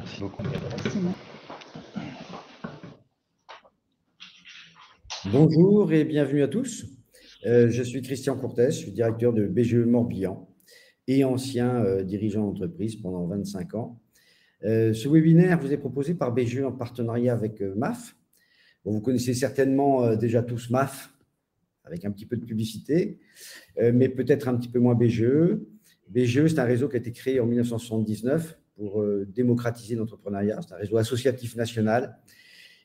Merci beaucoup. Bonjour et bienvenue à tous. Je suis Christian Courtès, je suis directeur de BGE Morbihan et ancien dirigeant d'entreprise pendant 25 ans. Ce webinaire vous est proposé par BGE en partenariat avec MAF. Bon, vous connaissez certainement déjà tous MAF, avec un petit peu de publicité, mais peut-être un petit peu moins BGE. BGE, c'est un réseau qui a été créé en 1979 pour démocratiser l'entrepreneuriat. C'est un réseau associatif national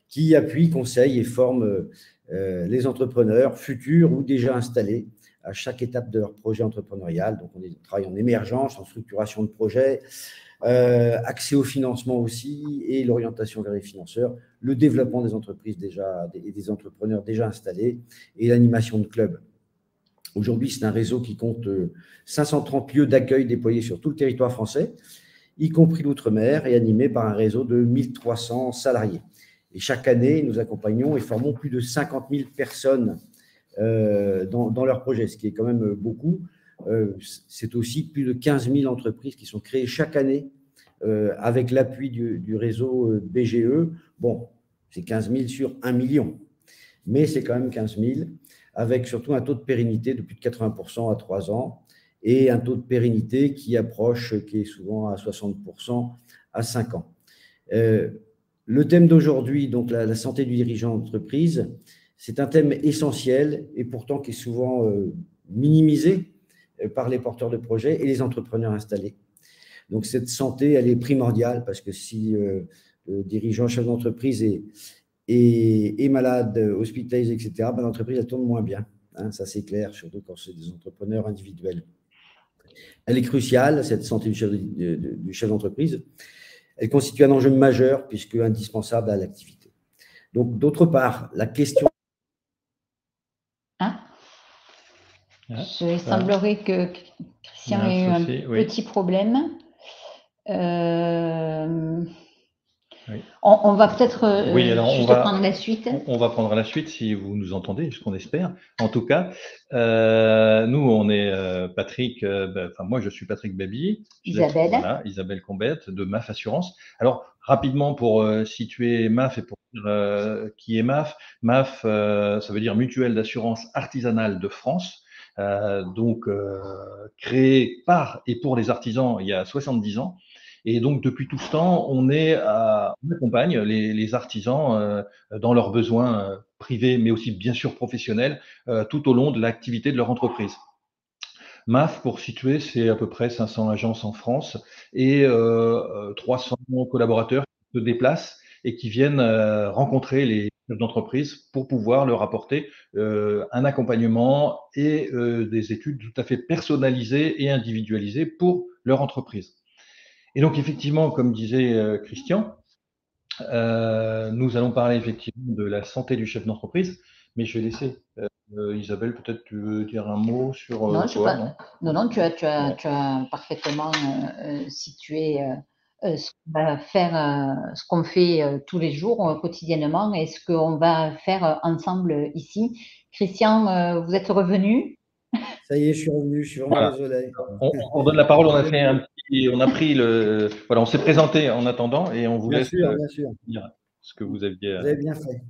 qui appuie, conseille et forme les entrepreneurs futurs ou déjà installés à chaque étape de leur projet entrepreneurial. Donc, on travaille en émergence, en structuration de projet, accès au financement aussi et l'orientation vers les financeurs, le développement des entreprises et des entrepreneurs déjà installés et l'animation de clubs. Aujourd'hui, c'est un réseau qui compte 530 lieux d'accueil déployés sur tout le territoire français, y compris l'outre-mer, et animé par un réseau de 1300 salariés. Et chaque année, nous accompagnons et formons plus de 50 000 personnes dans leurs projets, ce qui est quand même beaucoup. C'est aussi plus de 15 000 entreprises qui sont créées chaque année avec l'appui du réseau BGE. Bon, c'est 15 000 sur 1 million, mais c'est quand même 15 000, avec surtout un taux de pérennité de plus de 80% à 3 ans et un taux de pérennité qui est souvent à 60% à 5 ans. Le thème d'aujourd'hui, donc la santé du dirigeant d'entreprise, c'est un thème essentiel et pourtant qui est souvent minimisé par les porteurs de projets et les entrepreneurs installés. Donc cette santé, elle est primordiale parce que si le dirigeant, chef d'entreprise est malade, hospitalisé, etc., ben, l'entreprise, elle tourne moins bien. Hein, ça, c'est clair, surtout quand c'est des entrepreneurs individuels. Elle est cruciale, cette santé du chef d'entreprise. Elle constitue un enjeu majeur puisque indispensable à l'activité. Donc, d'autre part, la question… Il semblerait que Christian ait eu un petit problème. Oui. On va peut-être prendre la suite. On va prendre la suite si vous nous entendez, ce qu'on espère. En tout cas, nous, on est Patrick, moi je suis Patrick Baby. Isabelle. Voilà, Isabelle Combette de MAF Assurance. Alors, rapidement pour situer MAF et pour dire qui est MAF. MAF, ça veut dire Mutuelle d'assurance artisanale de France. Créé par et pour les artisans il y a 70 ans. Et donc, depuis tout ce temps, on accompagne les artisans dans leurs besoins privés, mais aussi bien sûr professionnels, tout au long de l'activité de leur entreprise. MAF, pour situer, c'est à peu près 500 agences en France et 300 collaborateurs qui se déplacent et qui viennent rencontrer les chefs d'entreprise pour pouvoir leur apporter un accompagnement et des études tout à fait personnalisées et individualisées pour leur entreprise. Et donc, effectivement, comme disait Christian, nous allons parler effectivement de la santé du chef d'entreprise, mais je vais laisser Isabelle, peut-être tu veux dire un mot sur non, toi, non, tu as parfaitement situé ce qu'on fait tous les jours, quotidiennement, et ce qu'on va faire ensemble ici. Christian, vous êtes revenu? Ça y est, je suis revenu, je suis vraiment désolé. On donne la parole, on s'est présenté en attendant et on vous laisse dire ce que vous aviez. Vous avez bien fait.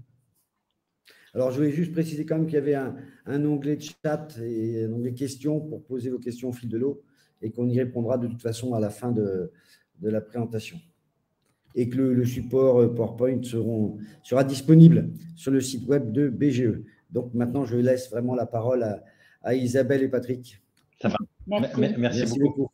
Alors, je voulais juste préciser quand même qu'il y avait un onglet de chat et un onglet questions pour poser vos questions au fil de l'eau et qu'on y répondra de toute façon à la fin de la présentation. Et que le support PowerPoint sera disponible sur le site web de BGE. Donc, maintenant, je laisse vraiment la parole à Isabelle et Patrick. Ça va. Merci beaucoup.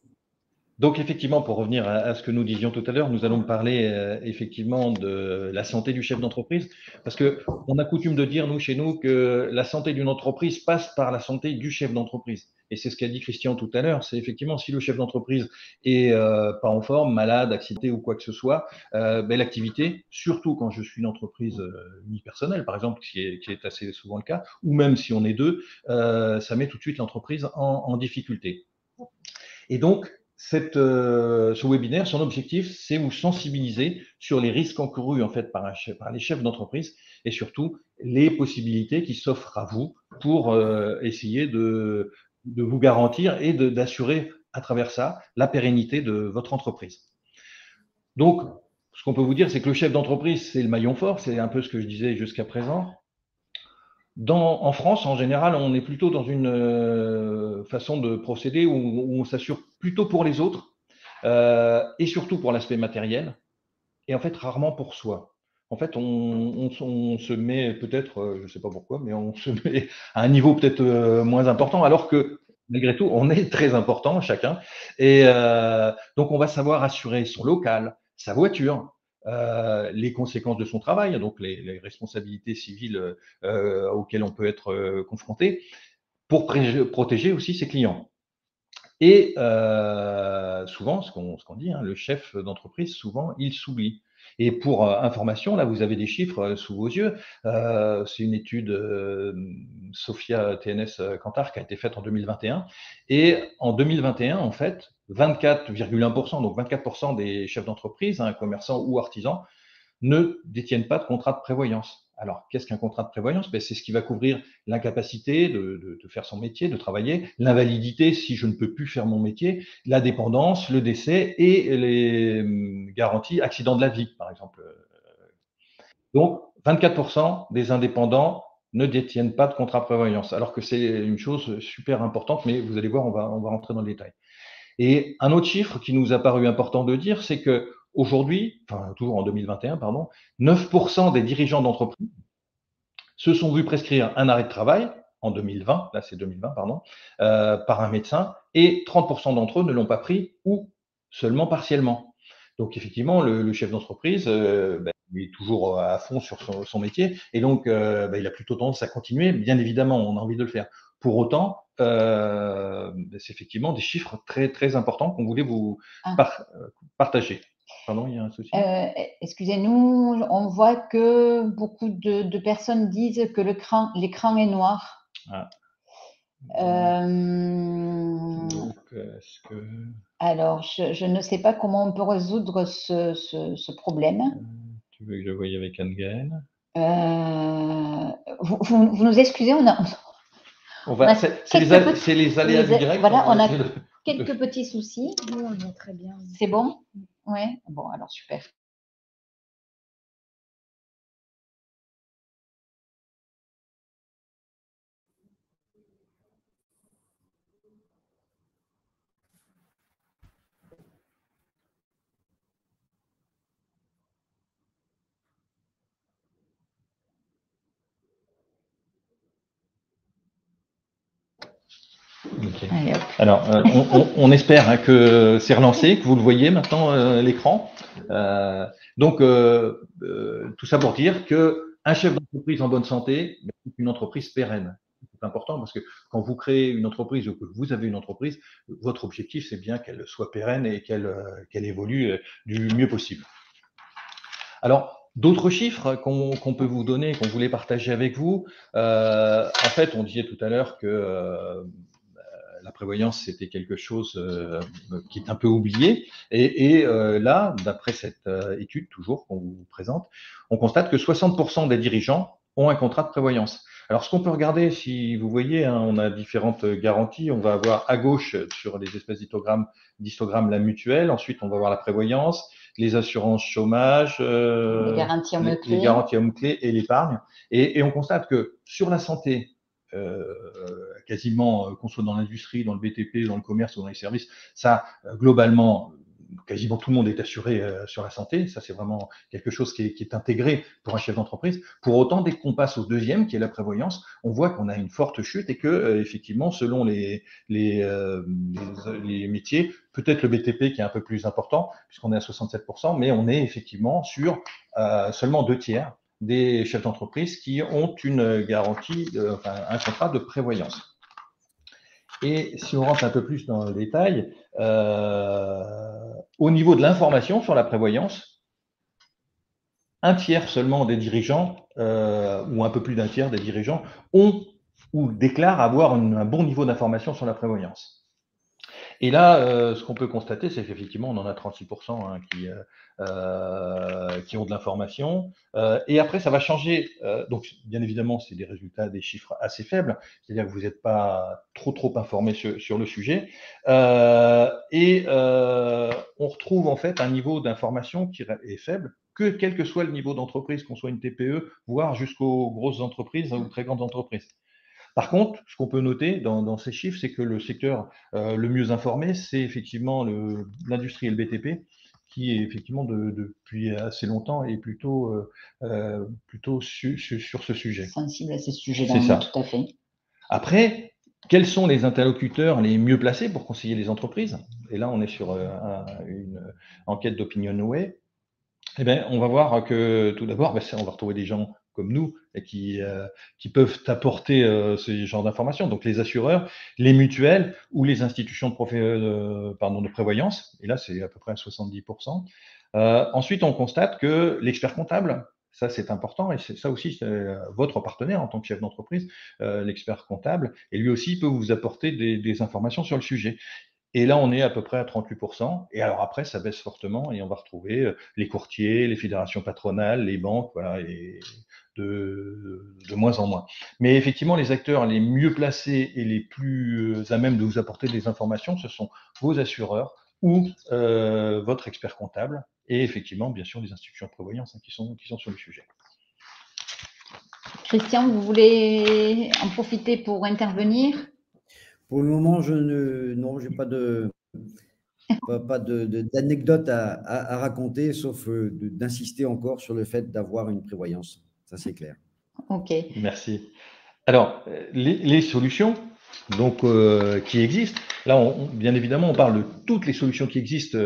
Donc, effectivement, pour revenir à ce que nous disions tout à l'heure, nous allons parler effectivement de la santé du chef d'entreprise, parce qu'on a coutume de dire, chez nous, que la santé d'une entreprise passe par la santé du chef d'entreprise. Et c'est ce qu'a dit Christian tout à l'heure, c'est effectivement si le chef d'entreprise est pas en forme, malade, accidenté ou quoi que ce soit, l'activité, surtout quand je suis une entreprise unipersonnelle, par exemple, qui est assez souvent le cas, ou même si on est deux, ça met tout de suite l'entreprise en difficulté. Et donc, ce webinaire, son objectif, c'est vous sensibiliser sur les risques encourus en fait par les chefs d'entreprise et surtout les possibilités qui s'offrent à vous pour essayer de vous garantir et d'assurer à travers ça la pérennité de votre entreprise. Donc, ce qu'on peut vous dire, c'est que le chef d'entreprise, c'est le maillon fort, c'est un peu ce que je disais jusqu'à présent. En France, en général, on est plutôt dans une façon de procéder où on s'assure plutôt pour les autres et surtout pour l'aspect matériel, et en fait rarement pour soi. En fait, on se met peut-être, je ne sais pas pourquoi, mais on se met à un niveau peut-être moins important, alors que malgré tout, on est très important chacun. Et donc, on va savoir assurer son local, sa voiture, les conséquences de son travail, donc les responsabilités civiles auxquelles on peut être confronté, pour protéger aussi ses clients. Et souvent, ce qu'on dit, hein, le chef d'entreprise, souvent, il s'oublie. Et pour information, là, vous avez des chiffres sous vos yeux. C'est une étude Sophia TNS Kantar qui a été faite en 2021. Et en 2021, en fait, 24,1%, donc 24% des chefs d'entreprise, hein, commerçants ou artisans, ne détiennent pas de contrat de prévoyance. Alors, qu'est-ce qu'un contrat de prévoyance? C'est ce qui va couvrir l'incapacité de faire son métier, de travailler, l'invalidité si je ne peux plus faire mon métier, la dépendance, le décès et les garanties accident de la vie, par exemple. Donc, 24% des indépendants ne détiennent pas de contrat de prévoyance, alors que c'est une chose super importante, mais vous allez voir, on va rentrer dans le détail. Et un autre chiffre qui nous a paru important de dire, c'est que aujourd'hui, enfin toujours en 2021, pardon, 9% des dirigeants d'entreprise se sont vus prescrire un arrêt de travail en 2020, là c'est 2020, pardon, par un médecin, et 30% d'entre eux ne l'ont pas pris ou seulement partiellement. Donc effectivement, le chef d'entreprise, il est toujours à fond sur son métier, et donc il a plutôt tendance à continuer. Bien évidemment, on a envie de le faire. Pour autant, c'est effectivement des chiffres très, très importants qu'on voulait vous partager. Pardon, il y a un souci? Excusez-nous, on voit que beaucoup de personnes disent que l'écran est noir. Ah. Donc, alors, je ne sais pas comment on peut résoudre ce problème. Tu veux que je voie avec Anne-Gaëlle? Vous nous excusez, c'est les aléas du direct. Voilà, on a quelques petits soucis. Nous, on est très bien. C'est bon? Ouais. Bon, alors super. Okay. Alors, on espère hein, que c'est relancé, que vous le voyez maintenant l'écran. Donc, tout ça pour dire qu'un chef d'entreprise en bonne santé, c'est une entreprise pérenne. C'est important parce que quand vous créez une entreprise ou que vous avez une entreprise, votre objectif, c'est bien qu'elle soit pérenne et qu'elle évolue du mieux possible. Alors, d'autres chiffres qu'on peut vous donner, qu'on voulait partager avec vous. En fait, on disait tout à l'heure que la prévoyance, c'était quelque chose qui est un peu oublié. Et là, d'après cette étude, toujours qu'on vous présente, on constate que 60% des dirigeants ont un contrat de prévoyance. Alors, ce qu'on peut regarder, si vous voyez, hein, on a différentes garanties. On va avoir à gauche, sur les espèces d'histogrammes, la mutuelle. Ensuite, on va avoir la prévoyance, les assurances chômage, les garanties hommes clés et l'épargne. Et on constate que sur la santé, quasiment qu'on soit dans l'industrie, dans le BTP, dans le commerce ou dans les services, ça, globalement, quasiment tout le monde est assuré sur la santé. Ça, c'est vraiment quelque chose qui est intégré pour un chef d'entreprise. Pour autant, dès qu'on passe au deuxième, qui est la prévoyance, on voit qu'on a une forte chute et que, effectivement, selon les métiers, peut-être le BTP qui est un peu plus important, puisqu'on est à 67%, mais on est effectivement sur seulement 2/3 des chefs d'entreprise qui ont une garantie, un contrat de prévoyance. Et si on rentre un peu plus dans le détail, au niveau de l'information sur la prévoyance, 1/3 seulement des dirigeants, ou un peu plus d'1/3 des dirigeants, ont ou déclarent avoir un bon niveau d'information sur la prévoyance. Et là, ce qu'on peut constater, c'est qu'effectivement, on en a 36% hein, qui ont de l'information. Et après, ça va changer. Donc, bien évidemment, c'est des résultats, des chiffres assez faibles, c'est-à-dire que vous n'êtes pas trop informé sur le sujet. On retrouve en fait un niveau d'information qui est faible, quel que soit le niveau d'entreprise, qu'on soit une TPE, voire jusqu'aux grosses entreprises ou très grandes entreprises. Par contre, ce qu'on peut noter dans ces chiffres, c'est que le secteur le mieux informé, c'est effectivement l'industrie et le BTP, qui est effectivement depuis assez longtemps et plutôt sur ce sujet. Sensible à ces sujets-là, C'est ça. tout à fait. Après, quels sont les interlocuteurs les mieux placés pour conseiller les entreprises? Et là, on est sur une enquête d'OpinionWay. Eh bien, on va voir que tout d'abord, on va retrouver des gens comme nous et qui peuvent apporter ce genre d'informations. Donc, les assureurs, les mutuelles ou les institutions de prévoyance. Et là, c'est à peu près à 70%. Ensuite, on constate que l'expert comptable, ça c'est important et ça aussi, c'est votre partenaire en tant que chef d'entreprise, l'expert comptable, et lui aussi peut vous apporter des informations sur le sujet. Et là, on est à peu près à 38%. Et alors après, ça baisse fortement et on va retrouver les courtiers, les fédérations patronales, les banques, voilà, et de moins en moins. Mais effectivement, les acteurs les mieux placés et les plus à même de vous apporter des informations, ce sont vos assureurs ou votre expert comptable et effectivement, bien sûr, les institutions de prévoyance hein, qui sont sur le sujet. Christian, vous voulez en profiter pour intervenir? Pour le moment, non, je n'ai pas d'anecdote à raconter, sauf d'insister encore sur le fait d'avoir une prévoyance. Ça, c'est clair. OK. Merci. Alors, les solutions donc, qui existent, là, bien évidemment, on parle de toutes les solutions qui existent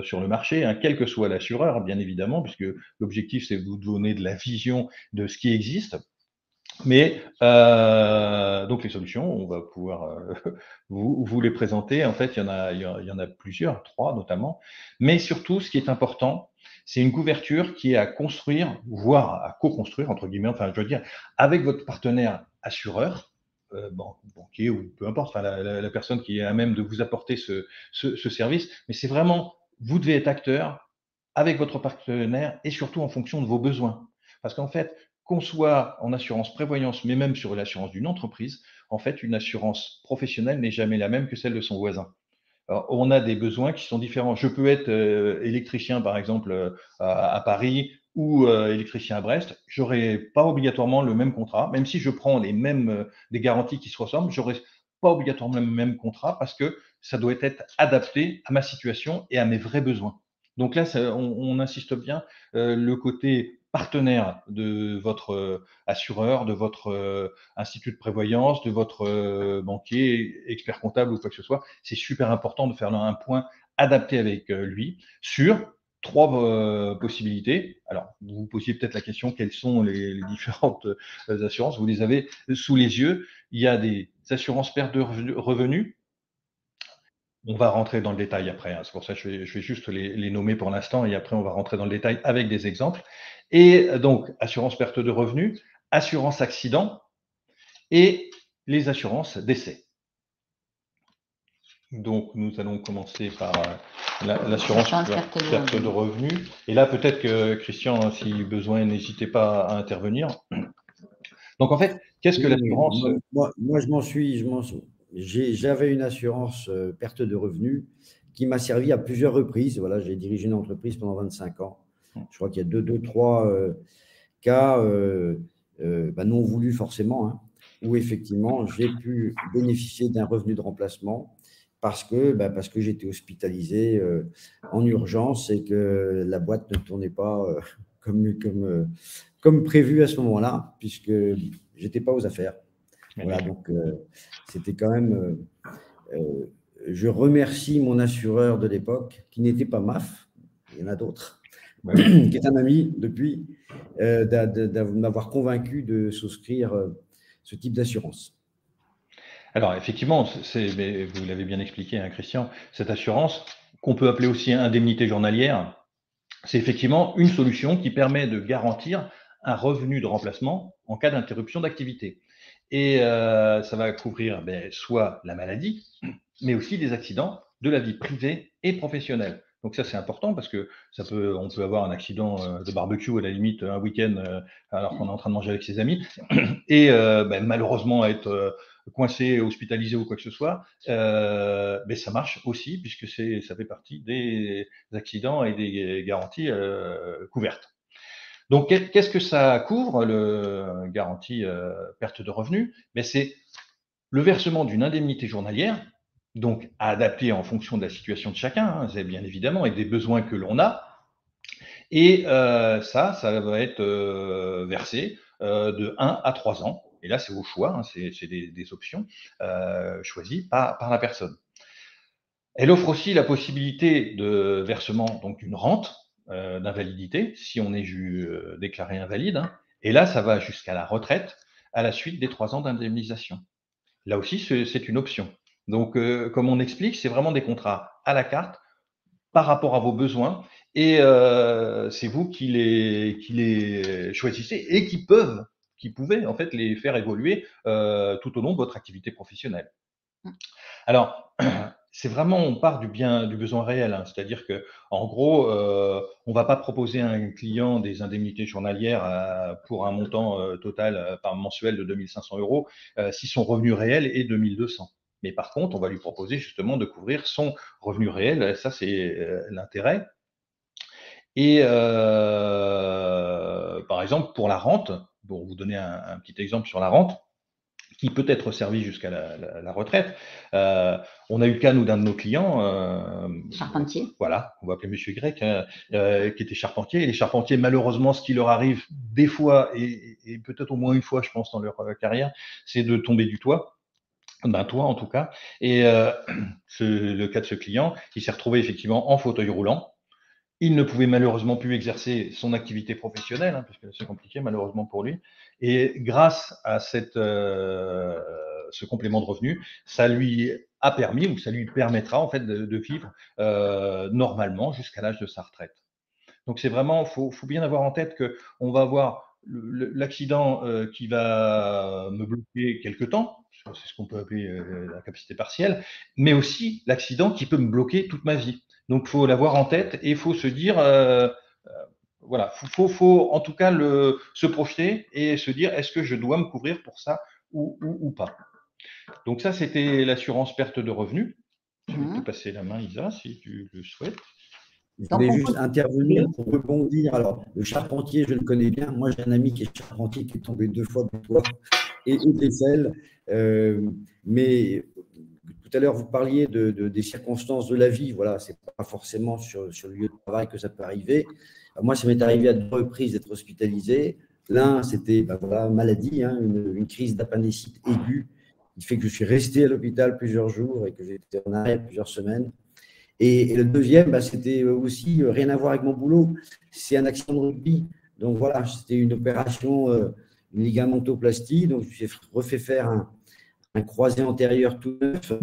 sur le marché, hein, quel que soit l'assureur, bien évidemment, puisque l'objectif, c'est de vous donner de la vision de ce qui existe. Mais donc les solutions, on va pouvoir vous les présenter. En fait, il y en a plusieurs, 3 notamment. Mais surtout, ce qui est important, c'est une couverture qui est à construire, voire à co-construire, entre guillemets, enfin, je veux dire, avec votre partenaire assureur, banquier ou peu importe, enfin, la personne qui est à même de vous apporter ce service. Mais c'est vraiment, vous devez être acteur avec votre partenaire et surtout en fonction de vos besoins. Parce qu'en fait, qu'on soit en assurance prévoyance, mais même sur l'assurance d'une entreprise, en fait, une assurance professionnelle n'est jamais la même que celle de son voisin. Alors, on a des besoins qui sont différents. Je peux être électricien, par exemple, à Paris ou électricien à Brest. Je n'aurai pas obligatoirement le même contrat, même si je prends les mêmes des garanties qui se ressemblent, je n'aurai pas obligatoirement le même contrat parce que ça doit être adapté à ma situation et à mes vrais besoins. Donc là, on insiste bien le côté partenaire de votre assureur, de votre institut de prévoyance, de votre banquier, expert comptable ou quoi que ce soit. C'est super important de faire un point adapté avec lui sur 3 possibilités. Alors, vous vous posiez peut-être la question, quelles sont les différentes assurances? Vous les avez sous les yeux. Il y a des assurances perte de revenus. On va rentrer dans le détail après, hein. C'est pour ça que je vais juste les nommer pour l'instant et après on va rentrer dans le détail avec des exemples. Et donc, assurance perte de revenus, assurance accident et les assurances décès. Donc, nous allons commencer par l'assurance perte de revenus. Et là, peut-être que Christian, si besoin, n'hésitez pas à intervenir. Donc, en fait, qu'est-ce que l'assurance? Moi, j'avais une assurance perte de revenus qui m'a servi à plusieurs reprises. Voilà, j'ai dirigé une entreprise pendant 25 ans. Je crois qu'il y a 3 cas non voulus forcément, hein, où effectivement, j'ai pu bénéficier d'un revenu de remplacement parce que j'étais hospitalisé en urgence et que la boîte ne tournait pas comme prévu à ce moment-là, puisque je n'étais pas aux affaires. Voilà, donc c'était quand même… je remercie mon assureur de l'époque, qui n'était pas MAF, il y en a d'autres, qui est un ami depuis, de m'avoir convaincu de souscrire ce type d'assurance. Alors, effectivement, mais vous l'avez bien expliqué, hein, Christian, cette assurance, qu'on peut appeler aussi indemnité journalière, c'est effectivement une solution qui permet de garantir un revenu de remplacement en cas d'interruption d'activité. Et ça va couvrir soit la maladie, mais aussi des accidents, de la vie privée et professionnelle. Donc ça, c'est important parce que on peut avoir un accident de barbecue à la limite un week-end alors qu'on est en train de manger avec ses amis et malheureusement être coincé, hospitalisé ou quoi que ce soit, ça marche aussi puisque ça fait partie des accidents et des garanties couvertes. Donc, qu'est-ce que ça couvre, le garantie perte de revenus? C'est le versement d'une indemnité journalière, donc à adapter en fonction de la situation de chacun, bien évidemment, et des besoins que l'on a. Et ça va être versé de 1 à 3 ans. Et là, c'est au choix, c'est des options choisies par la personne. Elle offre aussi la possibilité de versement donc d'une rente d'invalidité si on est déclaré invalide. Et là, ça va jusqu'à la retraite à la suite des 3 ans d'indemnisation. Là aussi, c'est une option. Donc, comme on explique, c'est vraiment des contrats à la carte par rapport à vos besoins et c'est vous qui les choisissez et qui pouvaient en fait les faire évoluer tout au long de votre activité professionnelle. Alors, c'est vraiment, on part du besoin réel, c'est-à-dire que, en gros, on va pas proposer à un client des indemnités journalières pour un montant total par mensuel de 2 500 € si son revenu réel est de 1 200. Mais par contre, on va lui proposer justement de couvrir son revenu réel, ça c'est l'intérêt. Et par exemple, pour la rente, pour vous donner un petit exemple sur la rente, qui peut être servi jusqu'à la retraite. On a eu le cas, nous, d'un de nos clients. Charpentier. Voilà, on va appeler Monsieur Y, qui était charpentier. Et les charpentiers, malheureusement, ce qui leur arrive des fois, et peut-être au moins une fois, je pense, dans leur carrière, c'est de tomber du toit. D'un toit, en tout cas. Et le cas de ce client, il s'est retrouvé effectivement en fauteuil roulant. Il ne pouvait malheureusement plus exercer son activité professionnelle, parce que c'est compliqué malheureusement pour lui. Et grâce à ce complément de revenu, ça lui a permis, ou ça lui permettra en fait de vivre normalement jusqu'à l'âge de sa retraite. Donc c'est vraiment, faut bien avoir en tête que on va avoir l'accident qui va me bloquer quelque temps, c'est ce qu'on peut appeler la capacité partielle, mais aussi l'accident qui peut me bloquer toute ma vie. Donc, il faut l'avoir en tête et il faut se dire, voilà, faut en tout cas se projeter et se dire, est-ce que je dois me couvrir pour ça ou pas? Donc ça, c'était l'assurance perte de revenus. Je vais te passer la main, Isa, si tu le souhaites. Je voulais juste intervenir pour rebondir. Alors, le charpentier, je le connais bien. Moi, j'ai un ami qui est charpentier qui est tombé 2 fois du toit et d'aisselle. Mais tout à l'heure, vous parliez des circonstances de la vie. Voilà, c'est pas forcément sur le lieu de travail que ça peut arriver. Alors, moi, ça m'est arrivé à 2 reprises d'être hospitalisé. L'un, c'était maladie, une crise d'appendicite aiguë qui fait que je suis resté à l'hôpital plusieurs jours et que j'étais en arrêt plusieurs semaines. Et le deuxième, c'était aussi rien à voir avec mon boulot. C'est un accident de rugby. Donc voilà, c'était une opération, une ligamentoplastie. Donc je me suis refait faire un croisé antérieur tout neuf.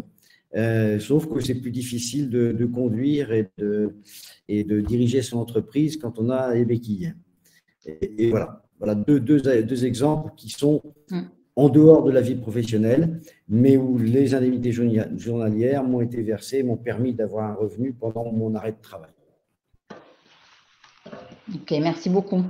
Sauf que c'est plus difficile de conduire et de diriger son entreprise quand on a les béquilles. Et voilà deux exemples qui sont en dehors de la vie professionnelle, mais où les indemnités journalières m'ont été versées, m'ont permis d'avoir un revenu pendant mon arrêt de travail. Ok, merci beaucoup.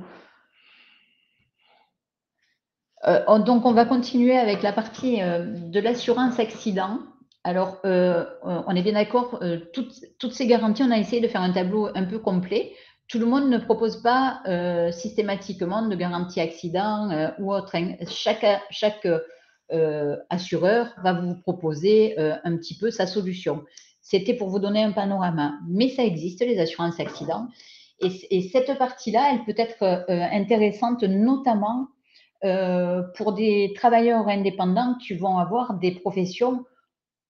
Donc, on va continuer avec la partie de l'assurance accident. Alors, on est bien d'accord, toutes ces garanties, on a essayé de faire un tableau un peu complet. Tout le monde ne propose pas systématiquement de garantie accident ou autre. Chaque assureur va vous proposer un petit peu sa solution. C'était pour vous donner un panorama. Mais ça existe, les assurances accidents. Et cette partie-là, elle peut être intéressante, notamment pour des travailleurs indépendants qui vont avoir des professions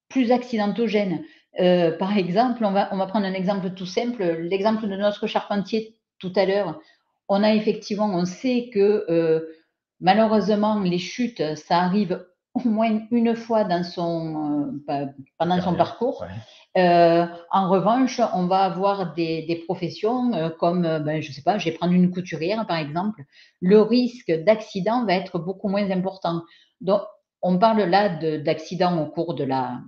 plus accidentogènes. Par exemple, on va prendre un exemple tout simple, l'exemple de notre charpentier tout à l'heure. On sait que malheureusement, les chutes, ça arrive au moins une fois dans pendant son parcours. Ouais. En revanche, on va avoir des professions comme, je ne sais pas, je vais prendre une couturière par exemple. Le risque d'accident va être beaucoup moins important. Donc, on parle là d'accident au cours de la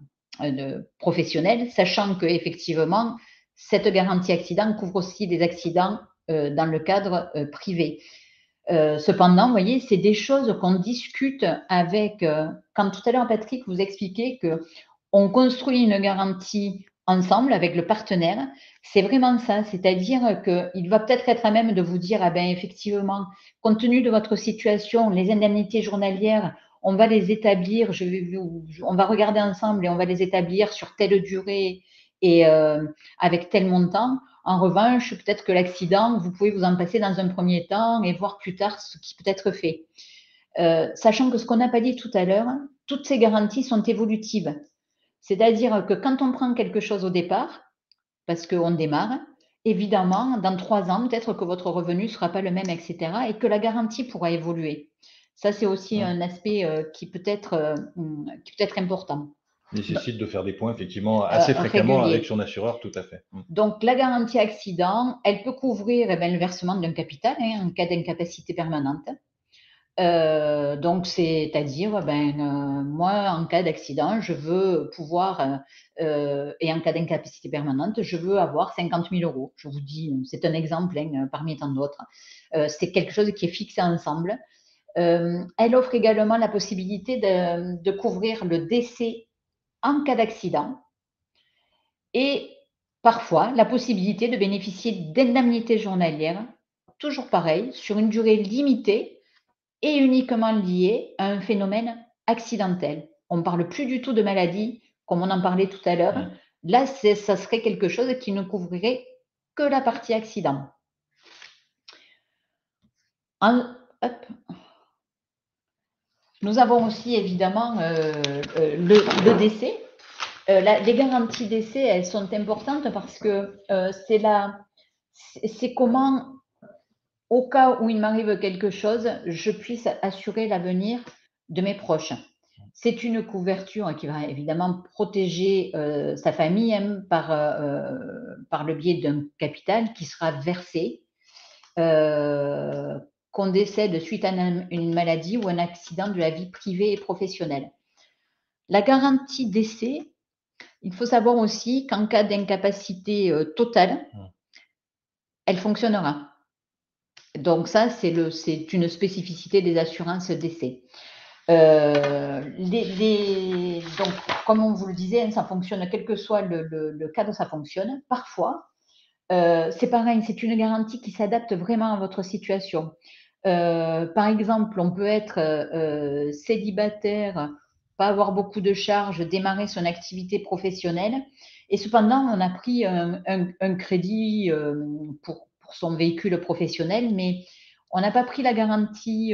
professionnelle, sachant qu'effectivement, cette garantie accident couvre aussi des accidents dans le cadre privé. Cependant, vous voyez, c'est des choses qu'on discute avec, quand tout à l'heure, Patrick, vous expliquait qu'on construit une garantie ensemble avec le partenaire, c'est vraiment ça, c'est-à-dire qu'il va peut-être être à même de vous dire, ah ben effectivement, compte tenu de votre situation, les indemnités journalières, on va les établir, on va regarder ensemble et on va les établir sur telle durée et avec tel montant. En revanche, peut-être que l'accident, vous pouvez vous en passer dans un premier temps et voir plus tard ce qui peut être fait. Sachant que ce qu'on n'a pas dit tout à l'heure, toutes ces garanties sont évolutives. C'est-à-dire que quand on prend quelque chose au départ, parce qu'on démarre, évidemment, dans 3 ans, peut-être que votre revenu ne sera pas le même, etc. et que la garantie pourra évoluer. Ça, c'est aussi un aspect qui peut être important. Nécessite de faire des points, effectivement, assez fréquemment avec son assureur, tout à fait. Donc, la garantie accident, elle peut couvrir le versement d'un capital en cas d'incapacité permanente. Donc, c'est-à-dire, moi, en cas d'accident, je veux pouvoir, et en cas d'incapacité permanente, je veux avoir 50 000 €. Je vous dis, c'est un exemple parmi tant d'autres. C'est quelque chose qui est fixé ensemble. Elle offre également la possibilité de couvrir le décès en cas d'accident et parfois la possibilité de bénéficier d'indemnités journalières, toujours pareil, sur une durée limitée et uniquement liée à un phénomène accidentel. On ne parle plus du tout de maladie, comme on en parlait tout à l'heure. Là, ça serait quelque chose qui ne couvrirait que la partie accident. Nous avons aussi évidemment le décès. Les garanties d'essai, elles sont importantes parce que c'est comment, au cas où il m'arrive quelque chose, je puisse assurer l'avenir de mes proches. C'est une couverture qui va évidemment protéger sa famille par le biais d'un capital qui sera versé, qu'on décède suite à une maladie ou un accident de la vie privée et professionnelle. La garantie d'essai, il faut savoir aussi qu'en cas d'incapacité totale, elle fonctionnera. Donc ça, c'est une spécificité des assurances d'essai. Donc, comme on vous le disait, ça fonctionne, quel que soit le cadre, ça fonctionne. Parfois, c'est pareil, c'est une garantie qui s'adapte vraiment à votre situation. Par exemple, on peut être célibataire, pas avoir beaucoup de charges, démarrer son activité professionnelle et cependant, on a pris un crédit pour son véhicule professionnel, mais on n'a pas pris la garantie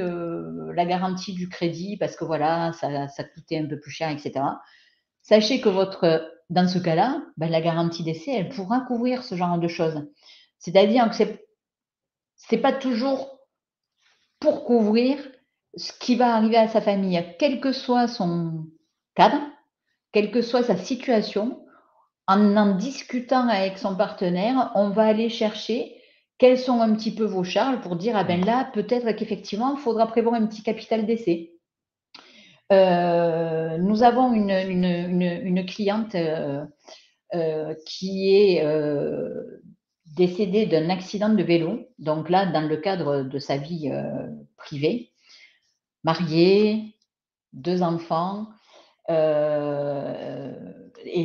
du crédit parce que voilà, ça coûtait un peu plus cher, etc. Sachez que dans ce cas-là, la garantie d'essai, elle pourra couvrir ce genre de choses. C'est-à-dire que c'est pas toujours pour couvrir ce qui va arriver à sa famille, quel que soit son cadre, quelle que soit sa situation. En discutant avec son partenaire, on va aller chercher quelles sont un petit peu vos charges pour dire, là, peut-être qu'effectivement, il faudra prévoir un petit capital d'essai. Nous avons une cliente qui est décédée d'un accident de vélo, donc là, dans le cadre de sa vie privée, mariée, 2 enfants, et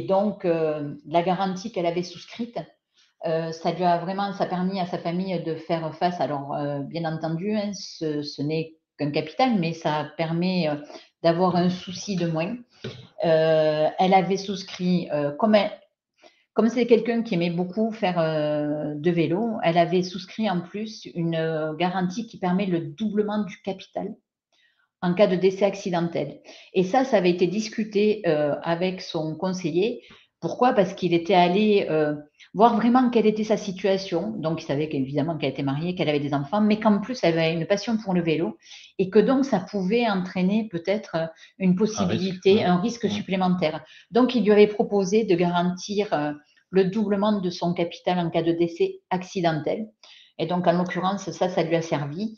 donc la garantie qu'elle avait souscrite, ça lui a vraiment, ça a permis à sa famille de faire face. Alors, bien entendu, ce n'est qu'un capital, mais ça permet d'avoir un souci de moins. Elle avait souscrit, comme c'est quelqu'un qui aimait beaucoup faire de vélo, elle avait souscrit en plus une garantie qui permet le doublement du capital en cas de décès accidentel. Et ça avait été discuté avec son conseiller. Pourquoi? Parce qu'il était allé voir vraiment quelle était sa situation. Donc, il savait qu'évidemment qu'elle était mariée, qu'elle avait des enfants, mais qu'en plus, elle avait une passion pour le vélo et que donc, ça pouvait entraîner peut-être une possibilité, un risque supplémentaire. Donc, il lui avait proposé de garantir le doublement de son capital en cas de décès accidentel. Et donc, en l'occurrence, ça lui a servi.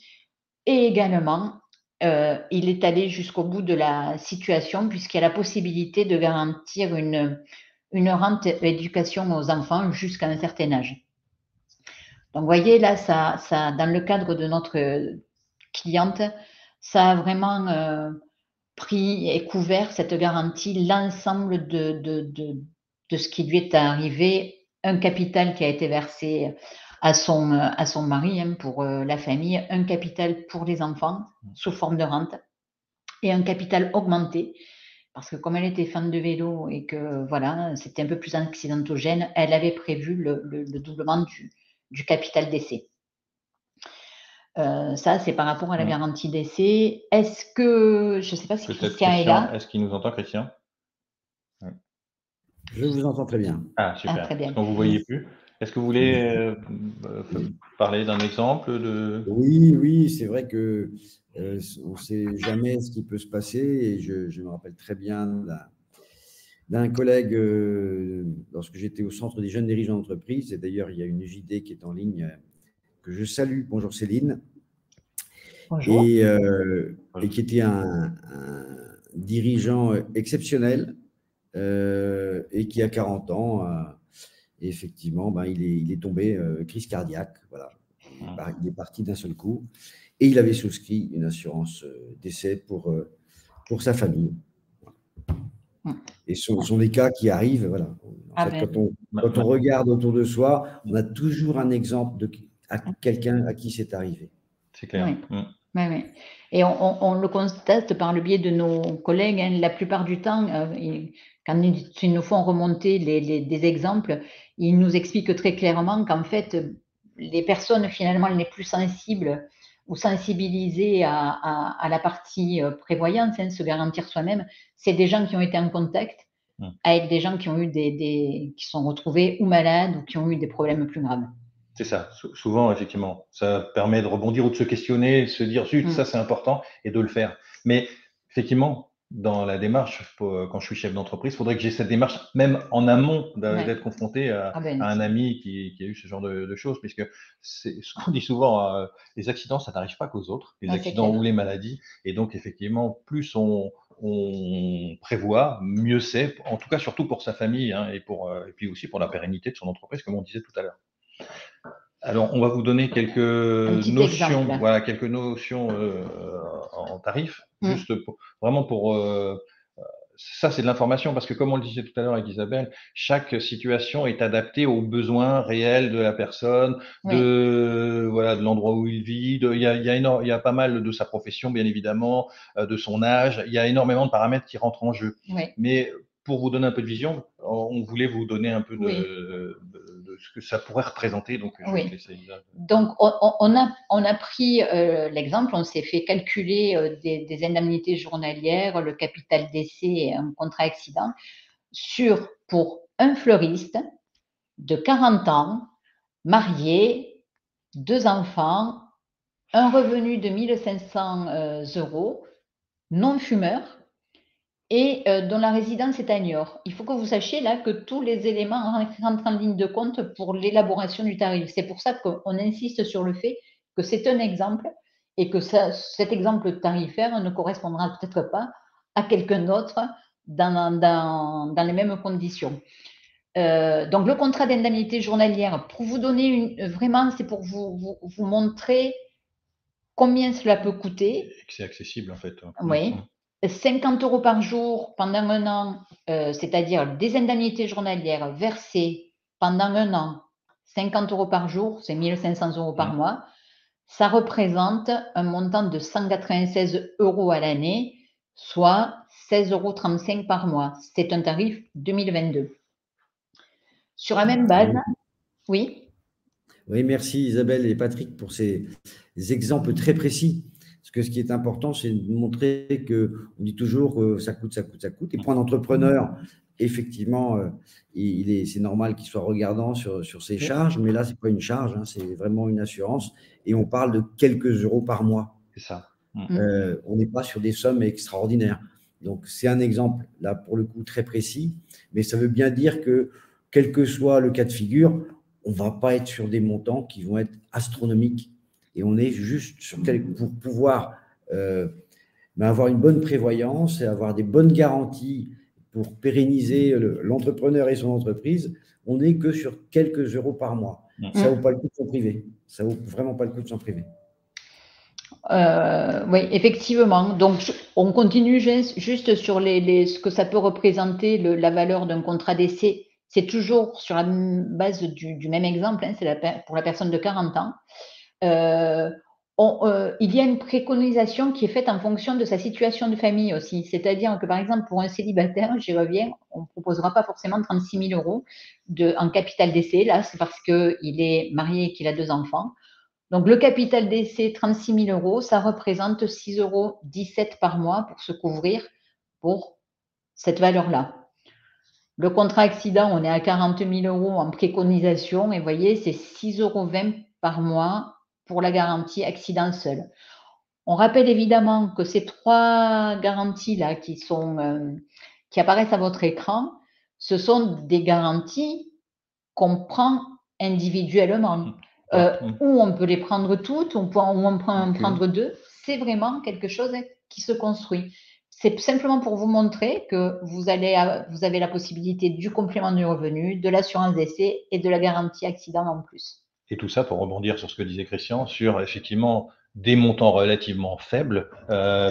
Et également, il est allé jusqu'au bout de la situation puisqu'il y a la possibilité de garantir une rente éducation aux enfants jusqu'à un certain âge. Donc, vous voyez, là, dans le cadre de notre cliente, ça a vraiment pris et couvert cette garantie l'ensemble de ce qui lui est arrivé, un capital qui a été versé à son mari pour la famille, un capital pour les enfants sous forme de rente et un capital augmenté parce que comme elle était fan de vélo et que voilà, c'était un peu plus accidentogène, elle avait prévu le doublement du capital d'essai. Ça, c'est par rapport à la garantie d'essai. Est-ce que, je ne sais pas si Christian est là. Est-ce qu'il nous entend, Christian? Je vous entends très bien. Ah, super. Très bien. Parce qu'on ne vous voyait plus. Est-ce que vous voulez parler d'un exemple Oui, c'est vrai que on ne sait jamais ce qui peut se passer. Et je me rappelle très bien d'un collègue lorsque j'étais au Centre des jeunes dirigeants d'entreprise. Et d'ailleurs, il y a une JD qui est en ligne que je salue. Bonjour Céline. Bonjour. Et qui était un dirigeant exceptionnel et qui a 40 ans, effectivement, il est tombé crise cardiaque. Voilà. Il est parti d'un seul coup et il avait souscrit une assurance décès pour sa famille. Et ce sont des cas qui arrivent. Voilà. En fait, quand on regarde autour de soi, on a toujours un exemple de quelqu'un à qui c'est arrivé. C'est clair. Oui. Et on le constate par le biais de nos collègues, hein, la plupart du temps, quand ils nous font remonter des exemples, ils nous expliquent très clairement qu'en fait, les personnes finalement les plus sensibles ou sensibilisées à la partie prévoyance, hein, se garantir soi-même, c'est des gens qui ont été en contact avec des gens qui ont eu qui sont retrouvés ou malades ou qui ont eu des problèmes plus graves. C'est ça, souvent, effectivement. Ça permet de rebondir ou de se questionner, de se dire, zut, ça c'est important, et de le faire. Mais effectivement, dans la démarche, quand je suis chef d'entreprise, il faudrait que j'ai cette démarche, même en amont d'être confronté à un ami qui a eu ce genre de choses, puisque c'est ce qu'on dit souvent, les accidents, ça n'arrive pas qu'aux autres, les accidents ou les maladies. Et donc, effectivement, plus on prévoit, mieux c'est, en tout cas, surtout pour sa famille, hein, et puis aussi pour la pérennité de son entreprise, comme on disait tout à l'heure. Alors, on va vous donner quelques notions, quelques notions en tarif, juste vraiment pour ça, c'est de l'information, parce que comme on le disait tout à l'heure avec Isabelle, chaque situation est adaptée aux besoins réels de la personne, de l'endroit où il vit, il y a pas mal de sa profession, bien évidemment, de son âge, il y a énormément de paramètres qui rentrent en jeu. Mais pour vous donner un peu de vision, on voulait vous donner un peu de ce que ça pourrait représenter. Donc, je vais te laisser. Donc, on a pris l'exemple, on s'est fait calculer des indemnités journalières, le capital d'essai et un contrat accident pour un fleuriste de 40 ans, marié, 2 enfants, un revenu de 1 500 €, non-fumeur, et dont la résidence est à Niort. Il faut que vous sachiez là que tous les éléments rentrent en ligne de compte pour l'élaboration du tarif. C'est pour ça qu'on insiste sur le fait que c'est un exemple et que cet exemple tarifaire ne correspondra peut-être pas à quelqu'un d'autre dans les mêmes conditions. Donc, le contrat d'indemnité journalière, pour vous donner vraiment, c'est pour vous montrer combien cela peut coûter. C'est accessible en fait. Oui. 50 € par jour pendant un an, c'est-à-dire des indemnités journalières versées pendant un an, 50 € par jour, c'est 1 500 € par mois. Ça représente un montant de 196 € à l'année, soit 16,35 € par mois. C'est un tarif 2022. Sur la même base, oui. Oui, merci Isabelle et Patrick pour ces exemples très précis. Parce que ce qui est important, c'est de montrer qu'on dit toujours que ça coûte. Et pour un entrepreneur, effectivement, c'est normal qu'il soit regardant sur ses charges, mais là, ce n'est pas une charge, hein, c'est vraiment une assurance. Et on parle de quelques euros par mois. C'est ça. On n'est pas sur des sommes extraordinaires. Donc, c'est un exemple, là, pour le coup, très précis. Mais ça veut bien dire que, quel que soit le cas de figure, on ne va pas être sur des montants qui vont être astronomiques. Et on est juste pour pouvoir mais avoir une bonne prévoyance et avoir des bonnes garanties pour pérenniser l'entrepreneur et son entreprise, on n'est que sur quelques euros par mois. Ça vaut pas le coup de s'en priver. Ça vaut vraiment pas le coup de s'en priver. Oui, effectivement. Donc, on continue juste sur ce que ça peut représenter, la valeur d'un contrat d'essai. C'est toujours sur la base du même exemple, hein, c'est pour la personne de 40 ans. Il y a une préconisation qui est faite en fonction de sa situation de famille aussi. C'est-à-dire que, par exemple, pour un célibataire, j'y reviens, on ne proposera pas forcément 36 000 euros en capital d'essai. Là, c'est parce qu'il est marié et qu'il a 2 enfants. Donc, le capital d'essai, 36 000 euros, ça représente 6,17 euros par mois pour se couvrir pour cette valeur-là. Le contrat accident, on est à 40 000 euros en préconisation et vous voyez, c'est 6,20 euros par mois pour la garantie accident seul. On rappelle évidemment que ces 3 garanties-là qui apparaissent à votre écran, ce sont des garanties qu'on prend individuellement. Ou on peut les prendre toutes, ou on peut en prendre 2. C'est vraiment quelque chose qui se construit. C'est simplement pour vous montrer que vous avez la possibilité du complément du revenu, de l'assurance d'essai et de la garantie accident en plus. Et tout ça pour rebondir sur ce que disait Christian, sur effectivement des montants relativement faibles,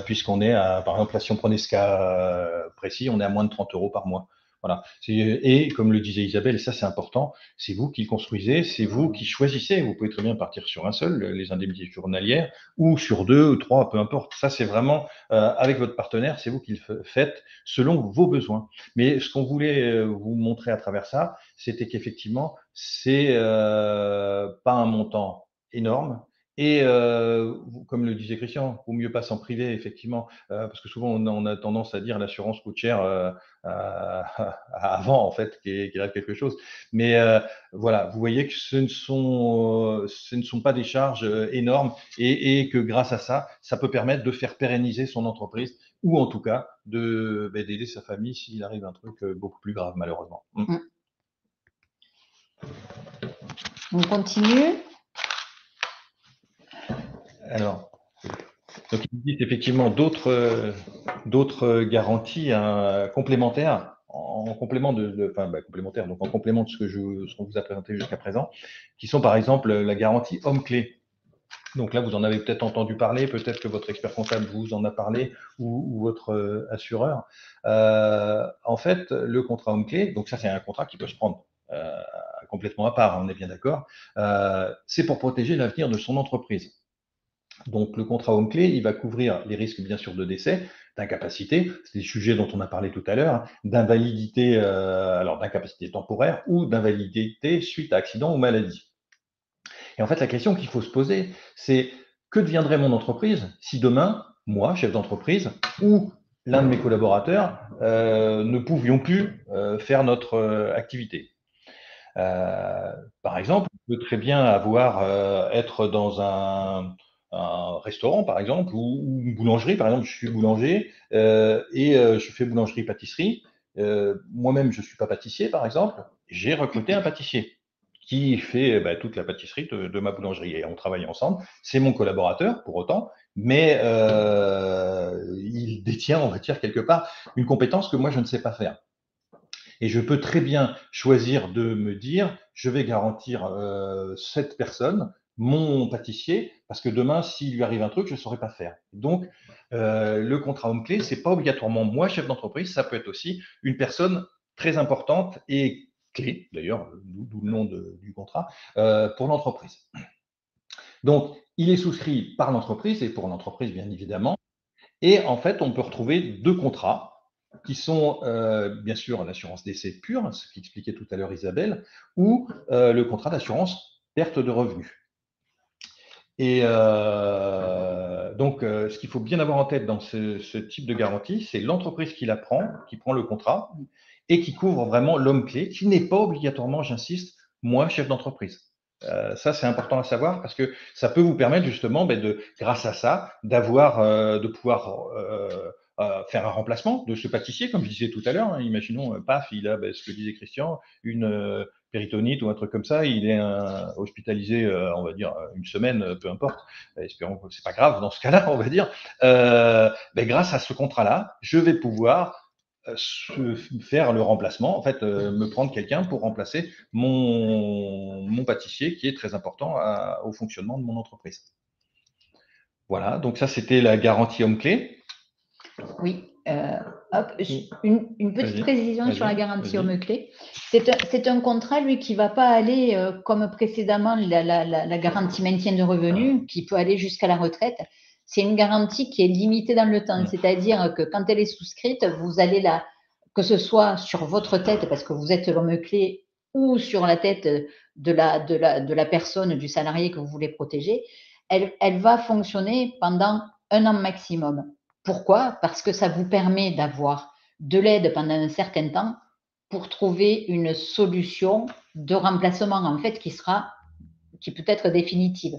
puisqu'on est à, par exemple, si on prenait ce cas précis, on est à moins de 30 euros par mois. Voilà. Et comme le disait Isabelle, et ça c'est important, c'est vous qui le construisez, c'est vous qui choisissez. Vous pouvez très bien partir sur un seul, les indemnités journalières, ou sur 2 ou 3, peu importe. Ça c'est vraiment avec votre partenaire, c'est vous qui le faites selon vos besoins. Mais ce qu'on voulait vous montrer à travers ça, c'était qu'effectivement, c'est pas un montant énorme. Et comme le disait Christian, il vaut mieux pas s'en priver, effectivement, parce que souvent on a tendance à dire l'assurance coûte cher avant, en fait, qu'il arrive quelque chose. Mais voilà, vous voyez que ce ne sont pas des charges énormes et que grâce à ça, ça peut permettre de faire pérenniser son entreprise ou en tout cas d'aider sa famille s'il arrive un truc beaucoup plus grave, malheureusement. On continue. Alors, donc il existe effectivement d'autres garanties complémentaires, en complément complémentaires, donc en complément de ce qu'on vous a présenté jusqu'à présent, qui sont par exemple la garantie homme-clé. Donc là, vous en avez peut-être entendu parler, peut-être que votre expert comptable vous en a parlé ou votre assureur. En fait, le contrat homme-clé, donc ça c'est un contrat qui peut se prendre complètement à part, on est bien d'accord, c'est pour protéger l'avenir de son entreprise. Donc, le contrat homme-clé, il va couvrir les risques, bien sûr, de décès, d'incapacité, c'est des sujets dont on a parlé tout à l'heure, d'invalidité, alors d'incapacité temporaire ou d'invalidité suite à accident ou maladie. Et en fait, la question qu'il faut se poser, c'est que deviendrait mon entreprise si demain, moi, chef d'entreprise, ou l'un de mes collaborateurs, ne pouvions plus faire notre activité. Par exemple, on peut très bien être dans un restaurant, par exemple, ou une boulangerie. Par exemple, je suis boulanger et je fais boulangerie-pâtisserie. Moi-même, je ne suis pas pâtissier, par exemple. J'ai recruté un pâtissier qui fait toute la pâtisserie de ma boulangerie. Et on travaille ensemble. C'est mon collaborateur, pour autant, mais il détient, on va dire, quelque part, une compétence que moi, je ne sais pas faire. Et je peux très bien choisir de me dire, je vais garantir cette personne, mon pâtissier, parce que demain, s'il lui arrive un truc, je ne saurais pas faire. Donc, le contrat homme-clé, ce n'est pas obligatoirement moi, chef d'entreprise, ça peut être aussi une personne très importante et clé, d'ailleurs, d'où le nom du contrat, pour l'entreprise. Donc, il est souscrit par l'entreprise et pour l'entreprise, bien évidemment. Et en fait, on peut retrouver 2 contrats qui sont bien sûr l'assurance décès pure, ce qu'expliquait tout à l'heure Isabelle, ou le contrat d'assurance perte de revenus. Et donc, ce qu'il faut bien avoir en tête dans ce type de garantie, c'est l'entreprise qui prend le contrat et qui couvre vraiment l'homme clé, qui n'est pas obligatoirement, j'insiste, moi, chef d'entreprise. Ça, c'est important à savoir parce que ça peut vous permettre justement, grâce à ça, de pouvoir faire un remplacement de ce pâtissier, comme je disais tout à l'heure. Imaginons, paf, il a, ce que disait Christian, une péritonite ou un truc comme ça, il est hospitalisé, on va dire, une semaine, peu importe, espérons que c'est pas grave dans ce cas-là, on va dire, grâce à ce contrat-là, je vais pouvoir faire le remplacement, en fait, me prendre quelqu'un pour remplacer mon pâtissier qui est très important au fonctionnement de mon entreprise. Voilà, donc ça c'était la garantie homme-clé. Oui, une petite précision sur la garantie homme-clé. C'est un contrat, lui, qui ne va pas aller comme précédemment la garantie maintien de revenus, qui peut aller jusqu'à la retraite. C'est une garantie qui est limitée dans le temps, c'est-à-dire que quand elle est souscrite, vous allez que ce soit sur votre tête, parce que vous êtes l'homme-clé, ou sur la tête de la personne, du salarié que vous voulez protéger, elle va fonctionner pendant 1 an maximum. Pourquoi? Parce que ça vous permet d'avoir de l'aide pendant un certain temps pour trouver une solution de remplacement, en fait, qui peut être définitive.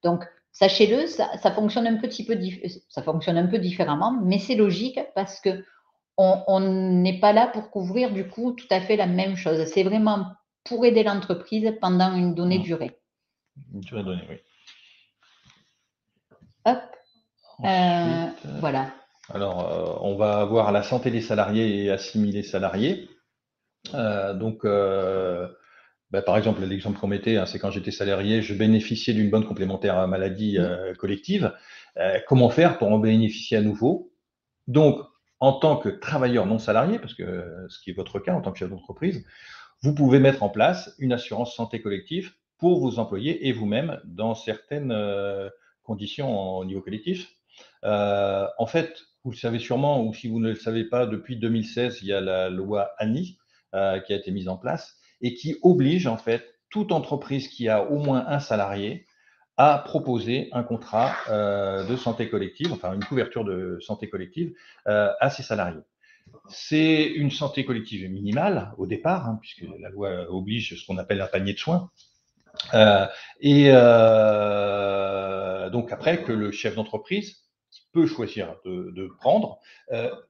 Donc, sachez-le, ça fonctionne un peu différemment, mais c'est logique parce que on n'est pas là pour couvrir, du coup, tout à fait la même chose. C'est vraiment pour aider l'entreprise pendant une donnée durée. Une durée donnée, oui. Hop. Voilà. Alors, on va avoir la santé des salariés et assimilés salariés. Par exemple, l'exemple qu'on mettait, c'est quand j'étais salarié, je bénéficiais d'une bonne complémentaire maladie collective. Comment faire pour en bénéficier à nouveau? Donc, en tant que travailleur non salarié, parce que ce qui est votre cas en tant que chef d'entreprise, vous pouvez mettre en place une assurance santé collective pour vos employés et vous-même dans certaines conditions au niveau collectif. En fait, vous le savez sûrement, ou si vous ne le savez pas, depuis 2016, il y a la loi ANI qui a été mise en place et qui oblige en fait toute entreprise qui a au moins un salarié à proposer un contrat de santé collective, enfin une couverture de santé collective à ses salariés. C'est une santé collective minimale au départ, puisque la loi oblige ce qu'on appelle un panier de soins. Donc après que le chef d'entreprise peut choisir de prendre,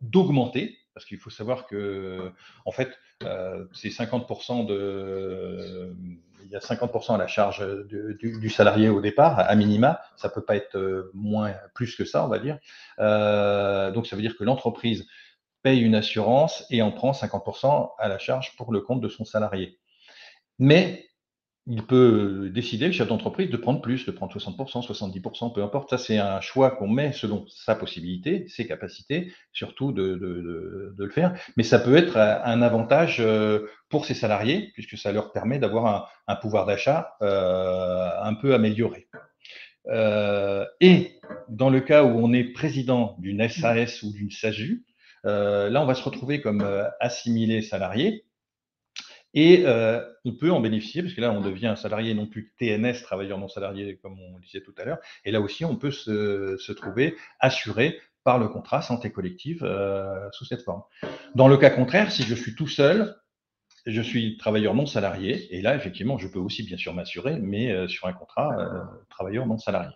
d'augmenter, parce qu'il faut savoir que, en fait, c'est 50% il y a 50% à la charge du salarié au départ, à minima, ça peut pas être plus que ça, on va dire. Donc ça veut dire que l'entreprise paye une assurance et en prend 50% à la charge pour le compte de son salarié. Mais il peut décider, le chef d'entreprise, de prendre plus, de prendre 60%, 70%, peu importe. Ça, c'est un choix qu'on met selon sa possibilité, ses capacités, surtout de le faire. Mais ça peut être un avantage pour ses salariés, puisque ça leur permet d'avoir un pouvoir d'achat un peu amélioré. Et dans le cas où on est président d'une SAS ou d'une SASU, là, on va se retrouver comme assimilé salarié. Et on peut en bénéficier, parce que là, on devient un salarié, non plus TNS, travailleur non salarié, comme on disait tout à l'heure. Et là aussi, on peut se trouver assuré par le contrat santé collective sous cette forme. Dans le cas contraire, si je suis tout seul, je suis travailleur non salarié, et là, effectivement, je peux aussi bien sûr m'assurer, mais sur un contrat travailleur non salarié.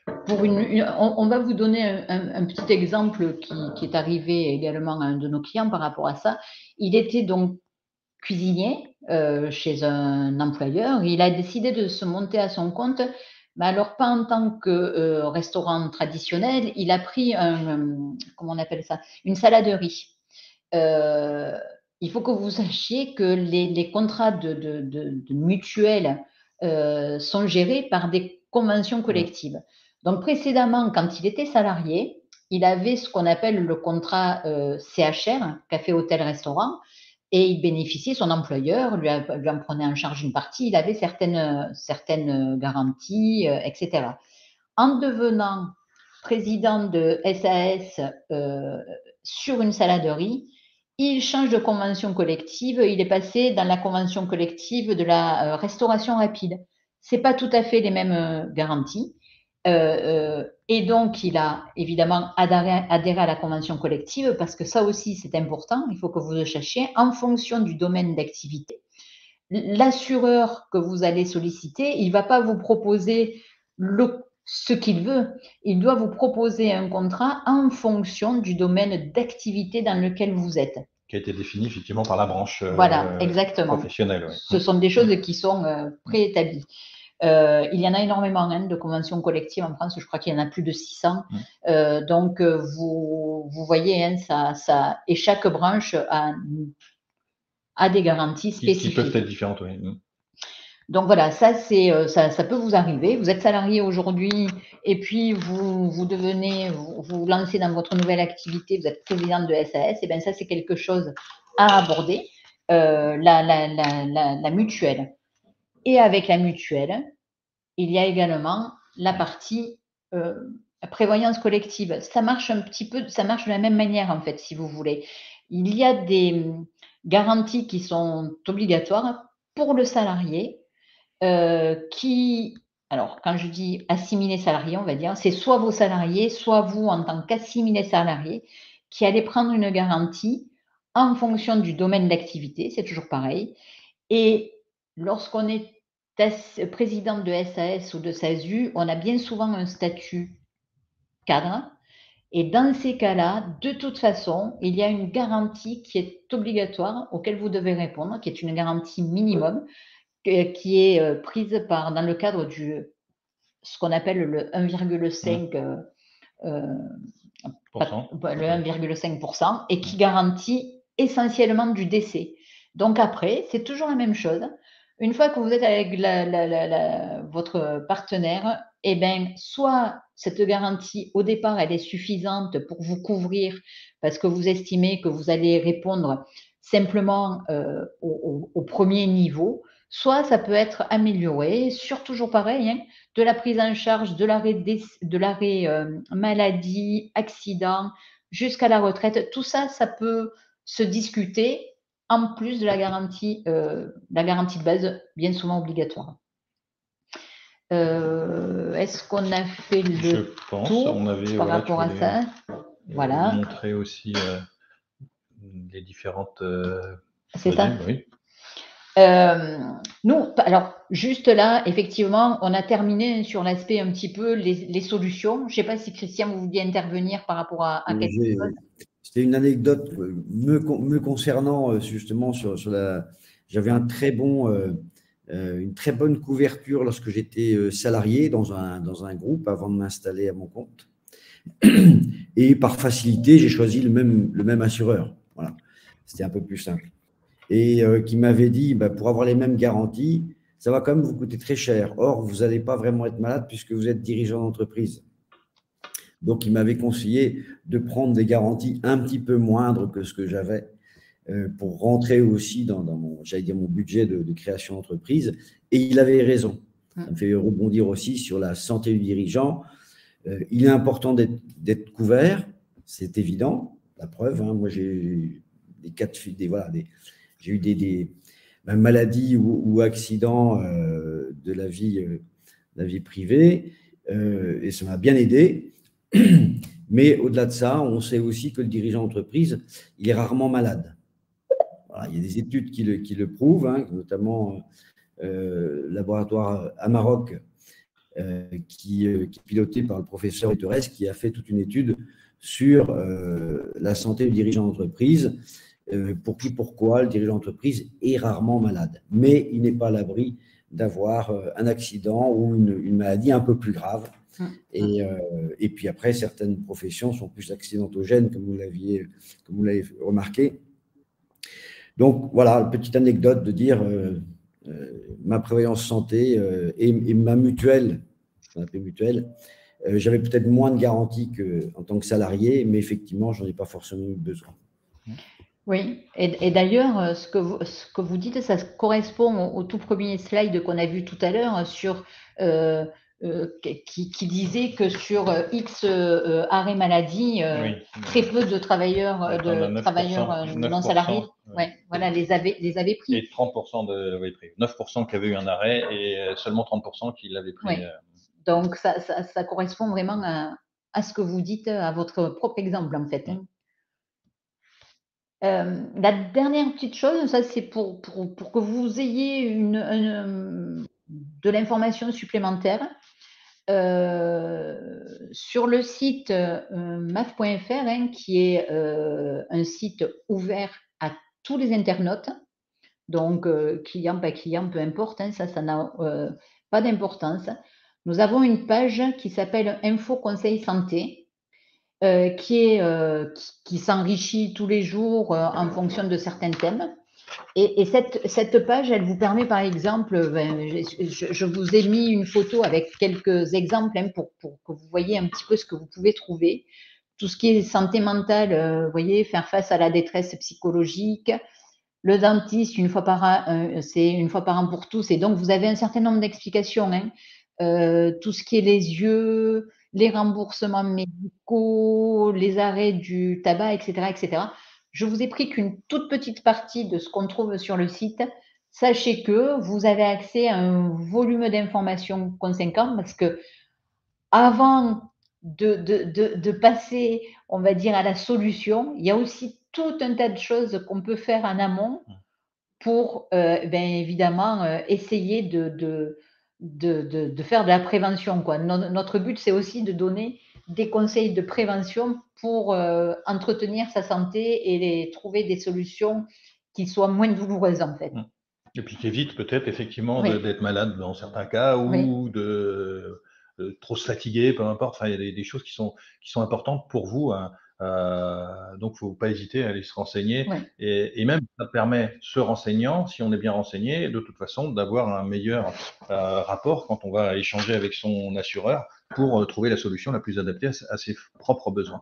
On va vous donner un petit exemple qui est arrivé également à un de nos clients par rapport à ça. Il était donc cuisinier chez un employeur. Il a décidé de se monter à son compte, mais alors pas en tant que restaurant traditionnel. Il a pris comment on appelle ça, une saladerie. Il faut que vous sachiez que les contrats de mutuelle sont gérés par des conventions collectives. Donc précédemment, quand il était salarié, il avait ce qu'on appelle le contrat CHR, café, hôtel, restaurant, et il bénéficiait, son employeur lui en prenait en charge une partie, il avait certaines garanties, etc. En devenant président de SAS sur une saladerie, il change de convention collective, il est passé dans la convention collective de la restauration rapide. Ce n'est pas tout à fait les mêmes garanties. Et donc, il a évidemment adhéré à la convention collective parce que ça aussi, c'est important. Il faut que vous le sachiez en fonction du domaine d'activité. L'assureur que vous allez solliciter, il ne va pas vous proposer ce qu'il veut. Il doit vous proposer un contrat en fonction du domaine d'activité dans lequel vous êtes. qui a été défini effectivement par la branche voilà, exactement. professionnelle. Ouais. Ce sont des choses qui sont préétablies. Il y en a énormément hein, de conventions collectives en France, je crois qu'il y en a plus de 600. Donc, vous voyez, hein, et chaque branche a des garanties spécifiques. Qui peuvent être différentes, oui. Donc voilà, ça peut vous arriver. Vous êtes salarié aujourd'hui et puis vous lancez dans votre nouvelle activité, vous êtes présidente de SAS, et bien ça c'est quelque chose à aborder, la mutuelle. Et avec la mutuelle, il y a également la partie prévoyance collective. Ça marche de la même manière en fait, si vous voulez. Il y a des garanties qui sont obligatoires pour le salarié. Alors quand je dis assimilé salarié, on va dire, c'est soit vos salariés, soit vous en tant qu'assimilé salarié, qui allez prendre une garantie en fonction du domaine d'activité, c'est toujours pareil. Et lorsqu'on est présidente de SAS ou de SASU, on a bien souvent un statut cadre. Et dans ces cas-là, de toute façon, il y a une garantie qui est obligatoire, auquel vous devez répondre, qui est une garantie minimum, qui est prise dans le cadre ce qu'on appelle le 1,5%, le 1,5%, et qui garantit essentiellement du décès. Donc après, c'est toujours la même chose. Une fois que vous êtes avec votre partenaire, eh bien, soit cette garantie, au départ, elle est suffisante pour vous couvrir parce que vous estimez que vous allez répondre simplement au premier niveau, soit ça peut être amélioré sur toujours pareil, hein, de la prise en charge, de l'arrêt maladie, accident, jusqu'à la retraite. Tout ça, ça peut se discuter en plus de la garantie de base, bien souvent obligatoire. Est-ce qu'on a fait le tour par rapport à ça? Voilà. Montrer aussi les différentes. C'est ça. Oui. Nous, alors, juste là, effectivement, on a terminé sur l'aspect un petit peu les solutions. Je ne sais pas si Christian, vous vouliez intervenir par rapport à quelque chose. C'était une anecdote me concernant justement sur la. J'avais une très bonne couverture lorsque j'étais salarié dans un groupe avant de m'installer à mon compte. Et par facilité, j'ai choisi le même assureur. Voilà, c'était un peu plus simple. Et qui m'avait dit, pour avoir les mêmes garanties, ça va quand même vous coûter très cher. Or, vous n'allez pas vraiment être malade puisque vous êtes dirigeant d'entreprise. Donc, il m'avait conseillé de prendre des garanties un petit peu moindres que ce que j'avais pour rentrer aussi dans mon budget de création d'entreprise. Et il avait raison. Ça me fait rebondir aussi sur la santé du dirigeant. Il est important d'être couvert, c'est évident. La preuve, hein, moi, j'ai j'ai eu des maladies ou accidents de la vie privée et ça m'a bien aidé. Mais au-delà de ça, on sait aussi que le dirigeant d'entreprise, il est rarement malade. Voilà, il y a des études qui le prouvent, hein, notamment le laboratoire à Maroc qui est piloté par le professeur Torres, qui a fait toute une étude sur la santé du dirigeant d'entreprise. Pourquoi le dirigeant d'entreprise est rarement malade, mais il n'est pas à l'abri d'avoir un accident ou une maladie un peu plus grave. Et puis après, certaines professions sont plus accidentogènes, comme vous l'avez remarqué. Donc voilà, petite anecdote de dire ma prévoyance santé et ma mutuelle, ce qu'on appelle mutuelle, j'avais peut-être moins de garanties qu'en tant que salarié, mais effectivement, je n'en ai pas forcément eu besoin. Oui, et d'ailleurs, ce que vous dites, ça correspond au tout premier slide qu'on a vu tout à l'heure sur qui disait que sur X arrêt maladie, très peu de travailleurs non salariés voilà, les avaient pris. Et 30% l'avaient pris. 9% qui avaient eu un arrêt et seulement 30% qui l'avaient pris. Donc, ça correspond vraiment à ce que vous dites, à votre propre exemple, en fait. La dernière petite chose, ça c'est pour que vous ayez de l'information supplémentaire. Sur le site maf.fr, hein, qui est un site ouvert à tous les internautes, donc client, pas client, peu importe, hein, ça n'a pas d'importance. Nous avons une page qui s'appelle Info Conseil Santé, qui s'enrichit tous les jours en fonction de certains thèmes. Et cette page, elle vous permet, par exemple, je vous ai mis une photo avec quelques exemples hein, pour que vous voyez un petit peu ce que vous pouvez trouver. Tout ce qui est santé mentale, vous voyez, faire face à la détresse psychologique. Le dentiste, c'est une fois par an pour tous. Et donc, vous avez un certain nombre d'explications. Hein. Tout ce qui est les yeux, les remboursements médicaux, les arrêts du tabac, etc., etc. Je vous ai pris qu'une toute petite partie de ce qu'on trouve sur le site. Sachez que vous avez accès à un volume d'informations conséquent parce que avant de passer, on va dire, à la solution, il y a aussi tout un tas de choses qu'on peut faire en amont pour, évidemment, essayer de faire de la prévention, quoi. Notre but, c'est aussi de donner des conseils de prévention pour entretenir sa santé et trouver des solutions qui soient moins douloureuses, en fait. Et puis qui évite peut-être effectivement d'être malade dans certains cas ou de trop se fatiguer, peu importe. Enfin, il y a des choses qui sont importantes pour vous. Hein. Donc, il ne faut pas hésiter à aller se renseigner. Et même, ça permet, ce renseignant, si on est bien renseigné, de toute façon, d'avoir un meilleur rapport quand on va échanger avec son assureur pour trouver la solution la plus adaptée à ses propres besoins.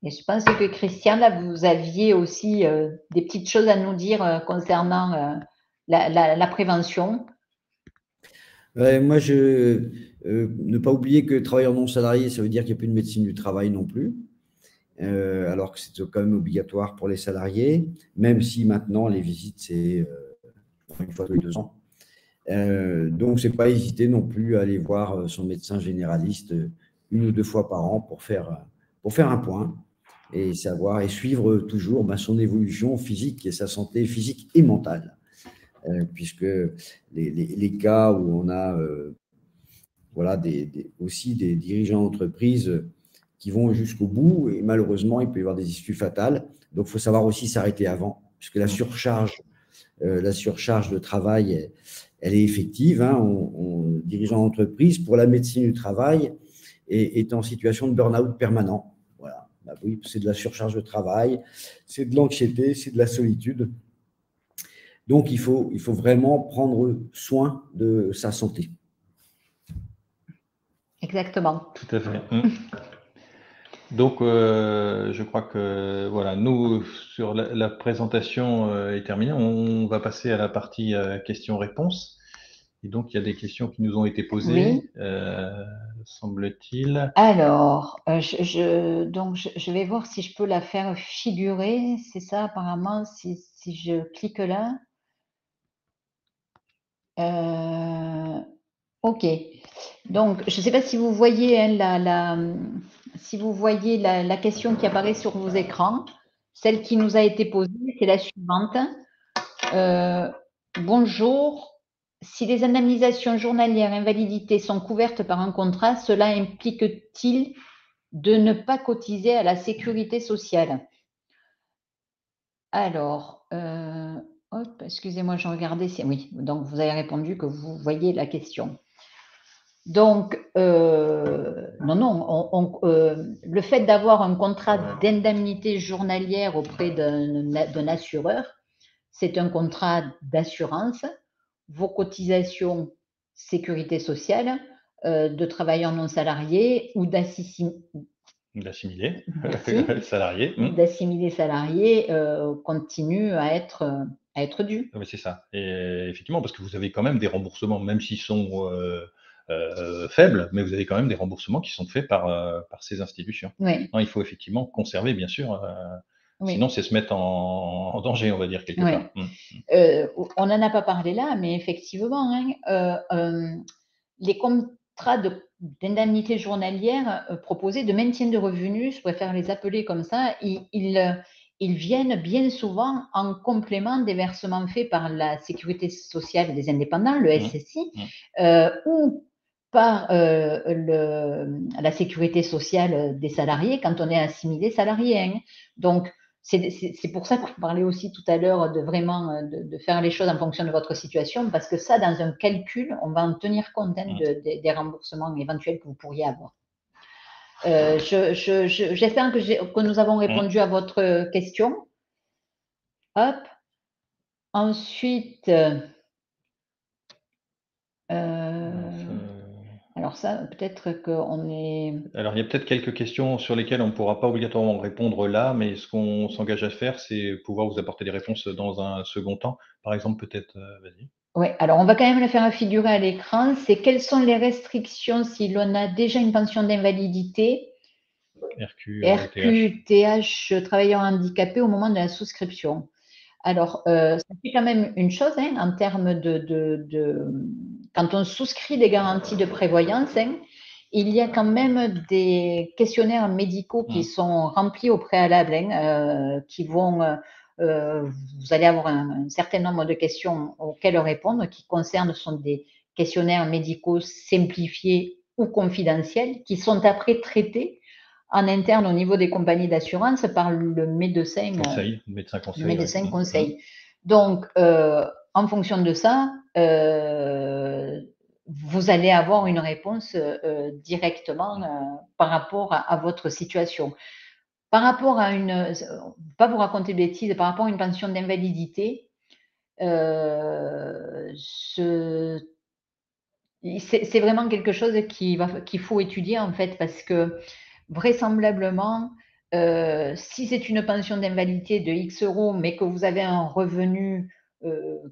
Et je pense que Christian, là, vous aviez aussi des petites choses à nous dire concernant la prévention. Moi, ne pas oublier que travailleur non salarié, ça veut dire qu'il n'y a plus de médecine du travail non plus, alors que c'est quand même obligatoire pour les salariés, même si maintenant les visites, c'est une fois tous les 2 ans. Donc, c'est pas hésiter non plus à aller voir son médecin généraliste 1 ou 2 fois par an pour faire un point et savoir et suivre toujours son évolution physique et sa santé physique et mentale. Puisque les cas où on a aussi des dirigeants d'entreprise qui vont jusqu'au bout et malheureusement, il peut y avoir des issues fatales. Donc, il faut savoir aussi s'arrêter avant, puisque la surcharge de travail, elle est effective. Hein, dirigeant d'entreprise, pour la médecine du travail, est en situation de burn-out permanent. Voilà. Oui, c'est de la surcharge de travail, c'est de l'anxiété, c'est de la solitude. Donc, il faut vraiment prendre soin de sa santé. Exactement. Tout à fait. Donc, je crois que voilà, nous, sur la présentation est terminée. On va passer à la partie questions-réponses. Et donc, il y a des questions qui nous ont été posées, semble-t-il. Alors, je vais voir si je peux la faire figurer. C'est ça, apparemment, si je clique là. OK. Donc, je ne sais pas si vous voyez la question qui apparaît sur vos écrans. Celle qui nous a été posée, c'est la suivante. Bonjour. Si les indemnisations journalières invalidité sont couvertes par un contrat, cela implique-t-il de ne pas cotiser à la sécurité sociale? Alors, excusez-moi, je regardais. Oui, donc vous avez répondu que vous voyez la question. Donc, non, le fait d'avoir un contrat d'indemnité journalière auprès d'un assureur, c'est un contrat d'assurance. Vos cotisations sécurité sociale de travailleurs non salariés ou d'assimilés salariés, continuent à être dus. Oui, c'est ça. Et effectivement, parce que vous avez quand même des remboursements, même s'ils sont faibles, mais vous avez quand même des remboursements qui sont faits par ces institutions. Oui. Non, il faut effectivement conserver, bien sûr. Sinon, c'est se mettre en danger, on va dire, quelque part. On n'en a pas parlé là, mais effectivement, les contrats d'indemnité journalière proposés de maintien de revenus, je préfère les appeler comme ça, ils viennent bien souvent en complément des versements faits par la Sécurité sociale des indépendants, le SSI, ou par la Sécurité sociale des salariés quand on est assimilé salarié. Donc, c'est pour ça que vous parlez aussi tout à l'heure de vraiment de faire les choses en fonction de votre situation, parce que ça, dans un calcul, on va en tenir compte des remboursements éventuels que vous pourriez avoir. J'espère que nous avons répondu à votre question. Hop. Ensuite, alors ça, peut-être qu'on est… Alors, il y a peut-être quelques questions sur lesquelles on ne pourra pas obligatoirement répondre là, mais ce qu'on s'engage à faire, c'est pouvoir vous apporter des réponses dans un second temps. Par exemple, peut-être, vas-y. Oui, alors on va quand même le faire figurer à l'écran. C'est quelles sont les restrictions si l'on a déjà une pension d'invalidité, RQ, TH, travailleur handicapé au moment de la souscription. Alors, ça fait quand même une chose en termes quand on souscrit des garanties de prévoyance, il y a quand même des questionnaires médicaux qui sont remplis au préalable, qui vont, vous allez avoir un certain nombre de questions auxquelles répondre, qui concernent, sont des questionnaires médicaux simplifiés ou confidentiels, qui sont après traités en interne au niveau des compagnies d'assurance par le médecin conseil. Donc, en fonction de ça, vous allez avoir une réponse directement par rapport à votre situation. Par rapport à pas vous raconter de bêtises, par rapport à une pension d'invalidité, c'est vraiment quelque chose qu'il faut étudier en fait, parce que vraisemblablement, si c'est une pension d'invalidité de X euros, mais que vous avez un revenu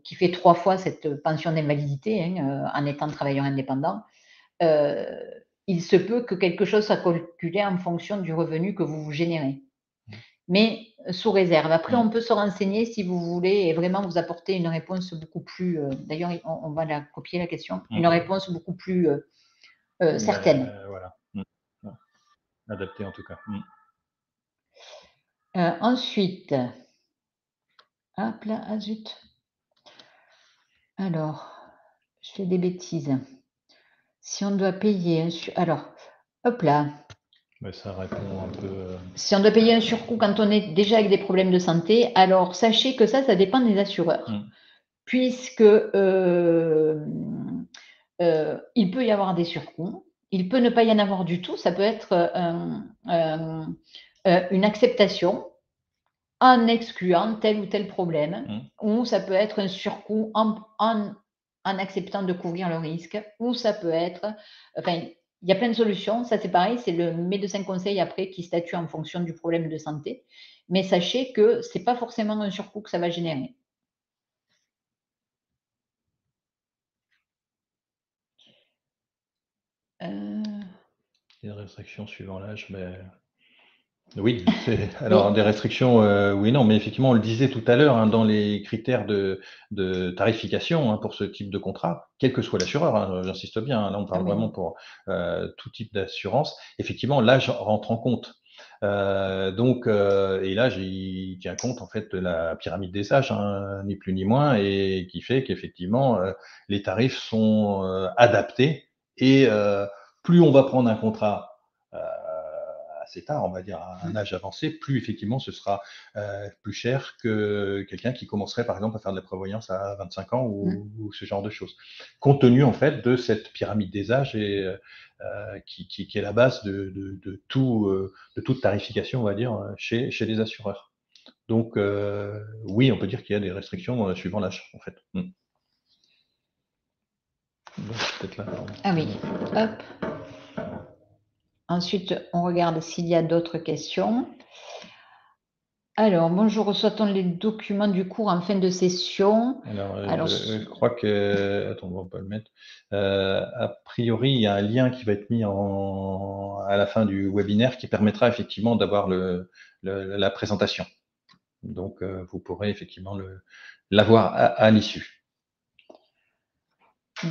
qui fait 3 fois cette pension d'invalidité en étant travailleur indépendant, il se peut que quelque chose soit calculé en fonction du revenu que vous générez. Mais sous réserve. Après, on peut se renseigner si vous voulez et vraiment vous apporter une réponse beaucoup plus… D'ailleurs, on va la copier la question. Une réponse beaucoup plus certaine. Voilà. Adapté en tout cas. Ensuite, hop là, ah zut. Alors, je fais des bêtises. Si on doit payer alors, hop là. Mais ça répond un peu… Si on doit payer un surcoût quand on est déjà avec des problèmes de santé, alors sachez que ça dépend des assureurs. Puisque il peut y avoir des surcoûts, il peut ne pas y en avoir du tout, ça peut être une acceptation en excluant tel ou tel problème, ou ça peut être un surcoût en acceptant de couvrir le risque, ou ça peut être… Enfin, il y a plein de solutions. Ça, c'est pareil, c'est le médecin conseil après qui statue en fonction du problème de santé. Mais sachez que ce n'est pas forcément un surcoût que ça va générer. Des restrictions suivant l'âge, mais… Oui, alors des restrictions, oui, non, mais effectivement, on le disait tout à l'heure, dans les critères de tarification pour ce type de contrat, quel que soit l'assureur, j'insiste bien, là on parle vraiment pour tout type d'assurance, effectivement, l'âge rentre en compte. Donc, et l'âge, il tient compte en fait de la pyramide des âges, ni plus ni moins, et qui fait qu'effectivement, les tarifs sont adaptés, et plus on va prendre un contrat assez tard, on va dire à un âge avancé, plus effectivement ce sera plus cher que quelqu'un qui commencerait par exemple à faire de la prévoyance à 25 ans ou ce genre de choses. Compte tenu en fait de cette pyramide des âges et qui est la base de toute tarification, on va dire, chez les assureurs. Donc oui, on peut dire qu'il y a des restrictions suivant l'âge en fait. Peut-être là. Ah oui, hop. Ensuite, on regarde s'il y a d'autres questions. Alors, bonjour, reçoit-on les documents du cours en fin de session? Alors je crois que… Attends, on va pas le mettre. A priori, il y a un lien qui va être mis à la fin du webinaire qui permettra effectivement d'avoir la présentation. Donc, vous pourrez effectivement l'avoir à l'issue.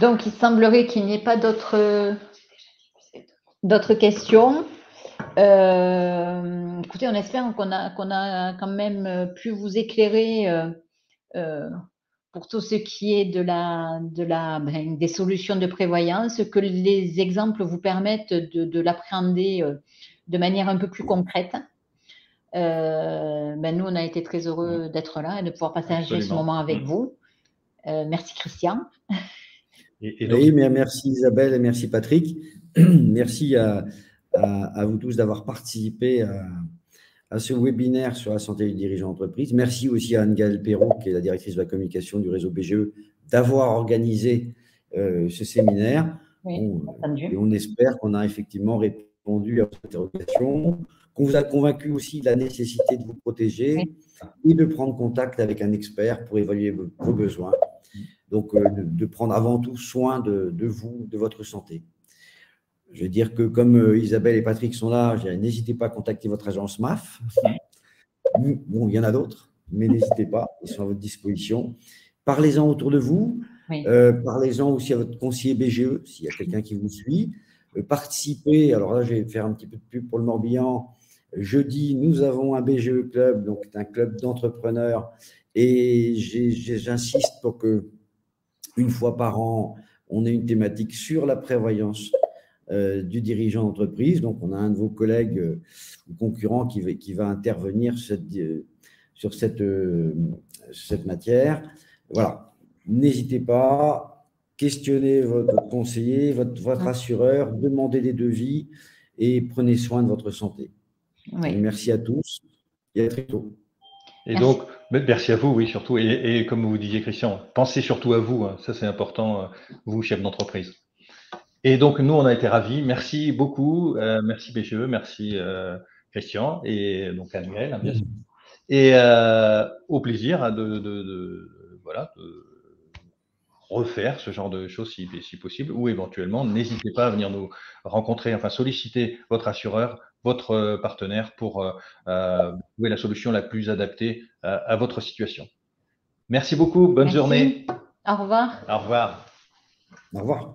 Donc, il semblerait qu'il n'y ait pas d'autres questions. Écoutez, on espère qu'on a quand même pu vous éclairer pour tout ce qui est des solutions de prévoyance, que les exemples vous permettent de l'appréhender de manière un peu plus concrète. nous, on a été très heureux d'être là et de pouvoir partager ce moment avec vous. Merci Christian. Oui, mais merci Isabelle et merci Patrick. Merci à vous tous d'avoir participé à ce webinaire sur la santé du dirigeant d'entreprise. Merci aussi à Anne-Gaëlle Perrault, qui est la directrice de la communication du réseau BGE, d'avoir organisé ce séminaire. Oui, et on espère qu'on a effectivement répondu à vos interrogations, qu'on vous a convaincu aussi de la nécessité de vous protéger et de prendre contact avec un expert pour évaluer vos besoins. Donc, de prendre avant tout soin de vous, de votre santé. Je veux dire que comme Isabelle et Patrick sont là, n'hésitez pas à contacter votre agence MAF. Bon, il y en a d'autres, mais n'hésitez pas, ils sont à votre disposition. Parlez-en autour de vous. Parlez-en aussi à votre conseiller BGE, s'il y a quelqu'un qui vous suit. Participez, alors là, je vais faire un petit peu de pub pour le Morbihan. Jeudi, nous avons un BGE Club, donc un club d'entrepreneurs, et j'insiste pour que, une fois par an, on ait une thématique sur la prévoyance du dirigeant d'entreprise. Donc, on a un de vos collègues ou concurrents qui va intervenir sur cette matière. Voilà. N'hésitez pas, questionnez votre conseiller, votre assureur, demandez des devis et prenez soin de votre santé. Merci à tous et à très tôt. Et donc, merci à vous, oui, surtout. Et comme vous disiez, Christian, pensez surtout à vous. Ça, c'est important, vous, chef d'entreprise. Et donc, nous, on a été ravis. Merci beaucoup. Merci BGE, merci Christian et donc Anne-Gaëlle, bien sûr. Et au plaisir de refaire ce genre de choses si possible, ou éventuellement, n'hésitez pas à venir nous rencontrer, enfin solliciter votre assureur, votre partenaire pour trouver la solution la plus adaptée à votre situation. Merci beaucoup, bonne journée. Au revoir. Au revoir. Au revoir.